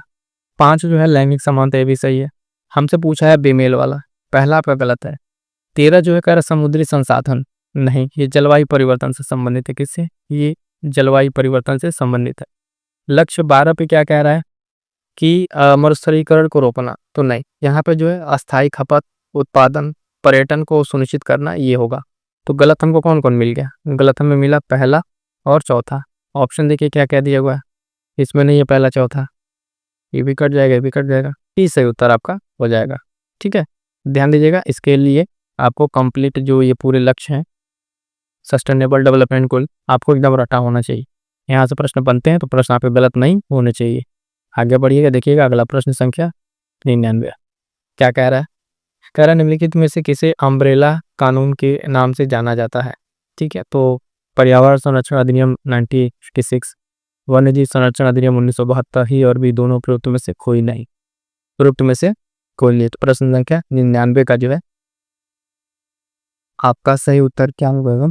5 जो है लैंगिक समानता, ये भी सही है। हमसे पूछा है बेमेल वाला, पहला आपका गलत है। 13 जो है कह रहा समुद्री संसाधन, नहीं, ये जलवायु परिवर्तन से संबंधित है। किससे? ये जलवायु परिवर्तन से संबंधित है। लक्ष्य 12 पे क्या कह रहा है कि मरुस्थलीकरण को रोकना, तो नहीं, यहाँ पे जो है अस्थायी खपत, उत्पादन, पर्यटन को सुनिश्चित करना, ये होगा। तो गलत हमको कौन कौन मिल गया? गलत हमें मिला पहला और चौथा। ऑप्शन देखिए क्या कह दिया हुआ है, इसमें नहीं है पहला चौथा, ये भी कट जाएगा, ये भी कट जाएगा। टी सही उत्तर आपका हो जाएगा। ठीक है, ध्यान दीजिएगा, इसके लिए आपको कंप्लीट जो ये पूरे लक्ष्य हैं सस्टेनेबल डेवलपमेंट गोल आपको एकदम रटा होना चाहिए। यहाँ से प्रश्न बनते हैं तो प्रश्न आपके गलत नहीं होने चाहिए। आगे बढ़िएगा, देखिएगा अगला प्रश्न संख्या 99 क्या कह रहा है। कह रहा है निम्नलिखित में से किसे अम्ब्रेला कानून के नाम से जाना जाता है। ठीक है, तो पर्यावरण संरक्षण अधिनियम 1986, वन्यजीव संरक्षण अधिनियम 1972 ही और भी दोनों प्रयुक्त में से कोई नहीं, प्रयुक्त में से कोई नहीं। तो प्रश्न संख्या 99 का जो है आपका सही उत्तर क्या होगा?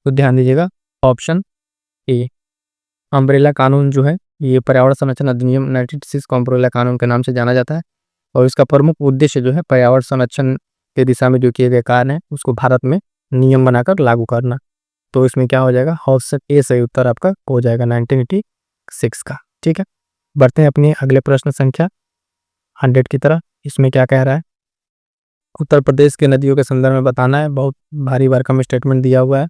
तो ध्यान दीजिएगा, ऑप्शन ए अम्ब्रेला कानून जो है ये पर्यावरण संरक्षण अधिनियम 1986 को अम्ब्रेला कानून के नाम से जाना जाता है और इसका प्रमुख उद्देश्य जो है पर्यावरण संरक्षण के दिशा में जो किए गए कार्य हैं उसको भारत में नियम बनाकर लागू करना। तो इसमें क्या हो जाएगा, ऑप्शन ए सही उत्तर आपका हो जाएगा 1986 का। ठीक है, बढ़ते हैं अपने अगले प्रश्न संख्या 100 की तरह। इसमें क्या कह रहा है, उत्तर प्रदेश के नदियों के संदर्भ में बताना है। बहुत भारी भरकम स्टेटमेंट दिया हुआ है,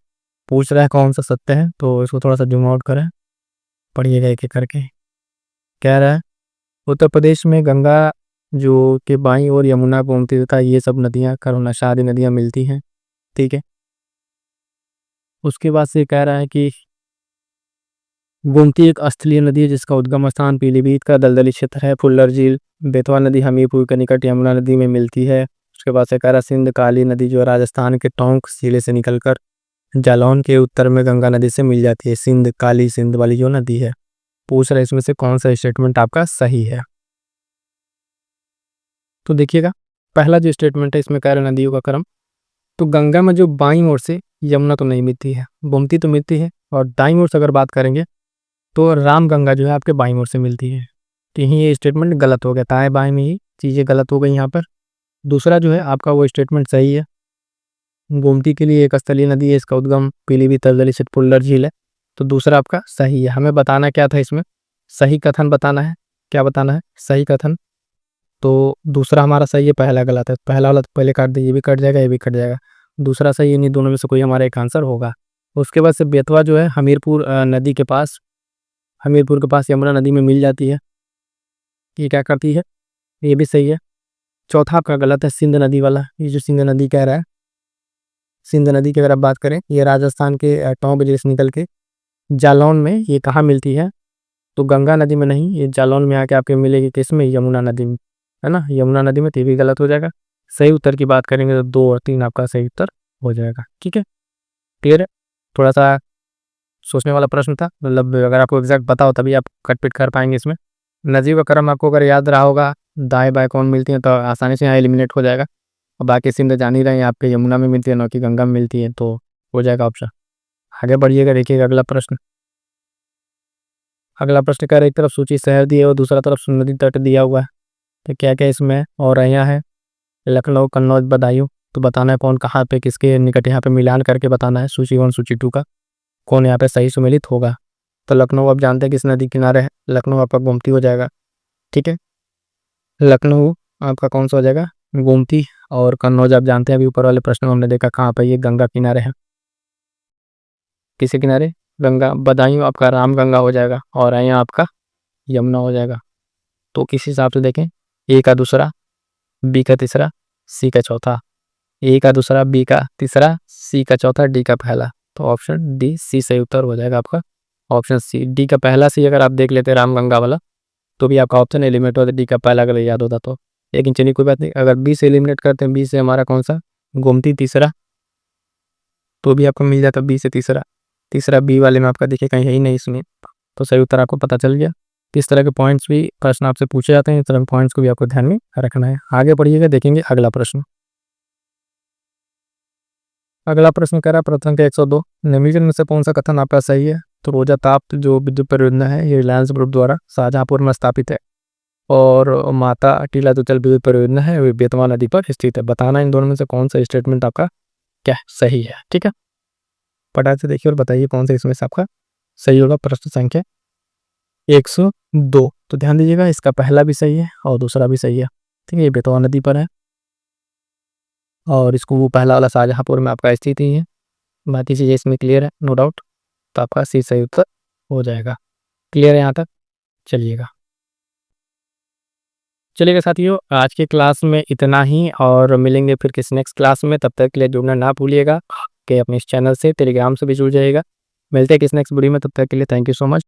पूछ रहा है कौन सा सत्य है, तो इसको थोड़ा सा जूम आउट करें, पढ़िएगा एक एक करके। कह रहा है उत्तर प्रदेश में गंगा जो के बाईं ओर यमुना, गोमती तथा ये सब नदियाँ, करुणा आदि नदियाँ मिलती हैं। ठीक है, उसके बाद से कह रहा है कि गोमती एक स्थलीय नदी है जिसका उद्गम स्थान पीलीभीत का दलदली क्षेत्र है। फुल्लर झील, बेतवा नदी हमीरपुर के निकट यमुना नदी में मिलती है। उसके बाद से कह रहा सिंध काली नदी जो राजस्थान के टोंक जिले से निकलकर जालौन के उत्तर में गंगा नदी से मिल जाती है। सिंध काली, सिंध वाली जो नदी है। पूछ रहा है इसमें से कौन सा स्टेटमेंट आपका सही है। तो देखिएगा, पहला जो स्टेटमेंट है इसमें कह रहा नदियों का क्रम, तो गंगा में जो बाईं ओर से यमुना तो नहीं मिलती है, गोमती तो मिलती है, और दाईं ओर से अगर बात करेंगे तो राम गंगा जो है आपके बाईं ओर से मिलती है। तो यही ये स्टेटमेंट गलत हो गया, दाएं बाएं में ही चीज़ें गलत हो गई यहाँ पर। दूसरा जो है आपका वो स्टेटमेंट सही है, गोमती के लिए एक स्थलीय नदी है, इसका उद्गम पीलीभीत तलदली से फुल्लर झील है। तो दूसरा आपका सही है। हमें बताना क्या था इसमें, सही कथन बताना है। क्या बताना है? सही कथन। तो दूसरा हमारा सही है, पहला गलत है। पहला वाला तो पहले काट दे, ये भी कट जाएगा, ये भी कट जाएगा। दूसरा सही है, नहीं दोनों में से कोई हमारा एक आंसर होगा। उसके बाद से बेतवा जो है हमीरपुर नदी के पास, हमीरपुर के पास यमुना नदी में मिल जाती है। ये क्या करती है, ये भी सही है। चौथा आपका गलत है, सिंध नदी वाला। ये जो सिंध नदी कह रहा है, सिंध नदी की अगर आप बात करें, ये राजस्थान के टोंक जिले से निकल के जालौन में ये कहाँ मिलती है, तो गंगा नदी में नहीं, ये जालौन में आके आपके मिलेगी किसमें, यमुना नदी में, है ना, यमुना नदी में। तो ये भी गलत हो जाएगा। सही उत्तर की बात करेंगे तो 2 और 3 आपका सही उत्तर हो जाएगा। ठीक है, क्लियर है। थोड़ा सा सोचने वाला प्रश्न था, मतलब अगर आपको एग्जैक्ट पता हो तभी आप कटपिट कर पाएंगे इसमें। नदियों का क्रम आपको अगर याद रहा होगा, दाएं बाएं कौन मिलती है, तो आसानी से यहाँ एलिमिनेट हो जाएगा। और बाकी सिंध जान ही रहे हैं आपके, यमुना में मिलती है न कि गंगा में मिलती है, तो हो जाएगा ऑप्शन। आगे बढ़िएगा, देखिएगा अगला प्रश्न। अगला प्रश्न कह रहा है एक तरफ सूची शहर दिए और दूसरा तरफ नदी तट दिया हुआ है, तो क्या क्या इसमें और यहाँ है, लखनऊ, कन्नौज, बदायूं। तो बताना है कौन कहाँ पे किसके निकट, यहाँ पे मिलान करके बताना है सूची 1 सूची 2 का, कौन यहाँ पे सही सुमेलित होगा। तो लखनऊ आप जानते हैं किस नदी किनारे है, लखनऊ आपका गोमती हो जाएगा। ठीक है, लखनऊ आपका कौन सा हो जाएगा, गोमती। और कन्नौज आप जानते हैं अभी ऊपर वाले प्रश्न में हमने देखा कहाँ पे, ये गंगा किनारे है। किसके किनारे, गंगा। बदायूं आपका राम गंगा हो जाएगा और यहाँ आपका यमुना हो जाएगा। तो किस हिसाब से देखें, ए का दूसरा, बी का तीसरा, सी का चौथा। ए का दूसरा, बी का तीसरा, सी का चौथा, डी का पहला। तो ऑप्शन डी सी सही उत्तर हो जाएगा आपका। ऑप्शन सी, डी का पहला सी अगर आप देख लेते राम गंगा वाला तो भी आपका ऑप्शन एलिमिनेट होता, डी का पहला अगर याद होता तो। लेकिन चलिए कोई बात नहीं, अगर बी से एलिमिनेट करते हैं, बी से हमारा कौन सा, गोमती तीसरा, तो भी आपको मिल जाता बी से तीसरा। तीसरा बी वाले में आपका देखिए कहीं है ही नहीं इसमें, तो सही उत्तर आपको पता चल गया। किस तरह के पॉइंट्स भी प्रश्न आपसे पूछे जाते हैं, इस तरह के पॉइंट्स को भी आपको ध्यान में रखना है। आगे बढ़िएगा, देखेंगे अगला प्रश्न। अगला प्रश्न कह रहा है प्रश्न के 102 निम्नलिखित में से कौन सा कथन आपका सही है। तो रोजा ताप जो विद्युत परियोजना है ये रिलायंस ग्रुप द्वारा शाहजहांपुर में स्थापित है। और माता टीला जल विद्युत परियोजना है वो बेतवा नदी पर स्थित है। बताना इन दोनों में से कौन सा स्टेटमेंट आपका क्या सही है। ठीक है, पटाख से देखिए और बताइए कौन सा इसमें से आपका सही होगा। प्रश्न संख्या 102। तो ध्यान दीजिएगा, इसका पहला भी सही है और दूसरा भी सही है। ठीक है, ये बेतवा नदी पर है और इसको वो पहला वाला शाहजहांपुर में आपका स्थित ही है। बाकी चीज़ें इसमें क्लियर है, नो डाउट। तो आपका सी सही उत्तर हो जाएगा। क्लियर है यहाँ तक? चलिएगा साथियों, आज के क्लास में इतना ही और मिलेंगे फिर किसी नेक्स्ट क्लास में। तब तक के लिए जुड़ना ना भूलिएगा कि अपने इस चैनल से टेलीग्राम से भी जुड़ जाइएगा। मिलते हैं किसी नेक्स्ट वीडियो में, तब तक के लिए थैंक यू सो मच।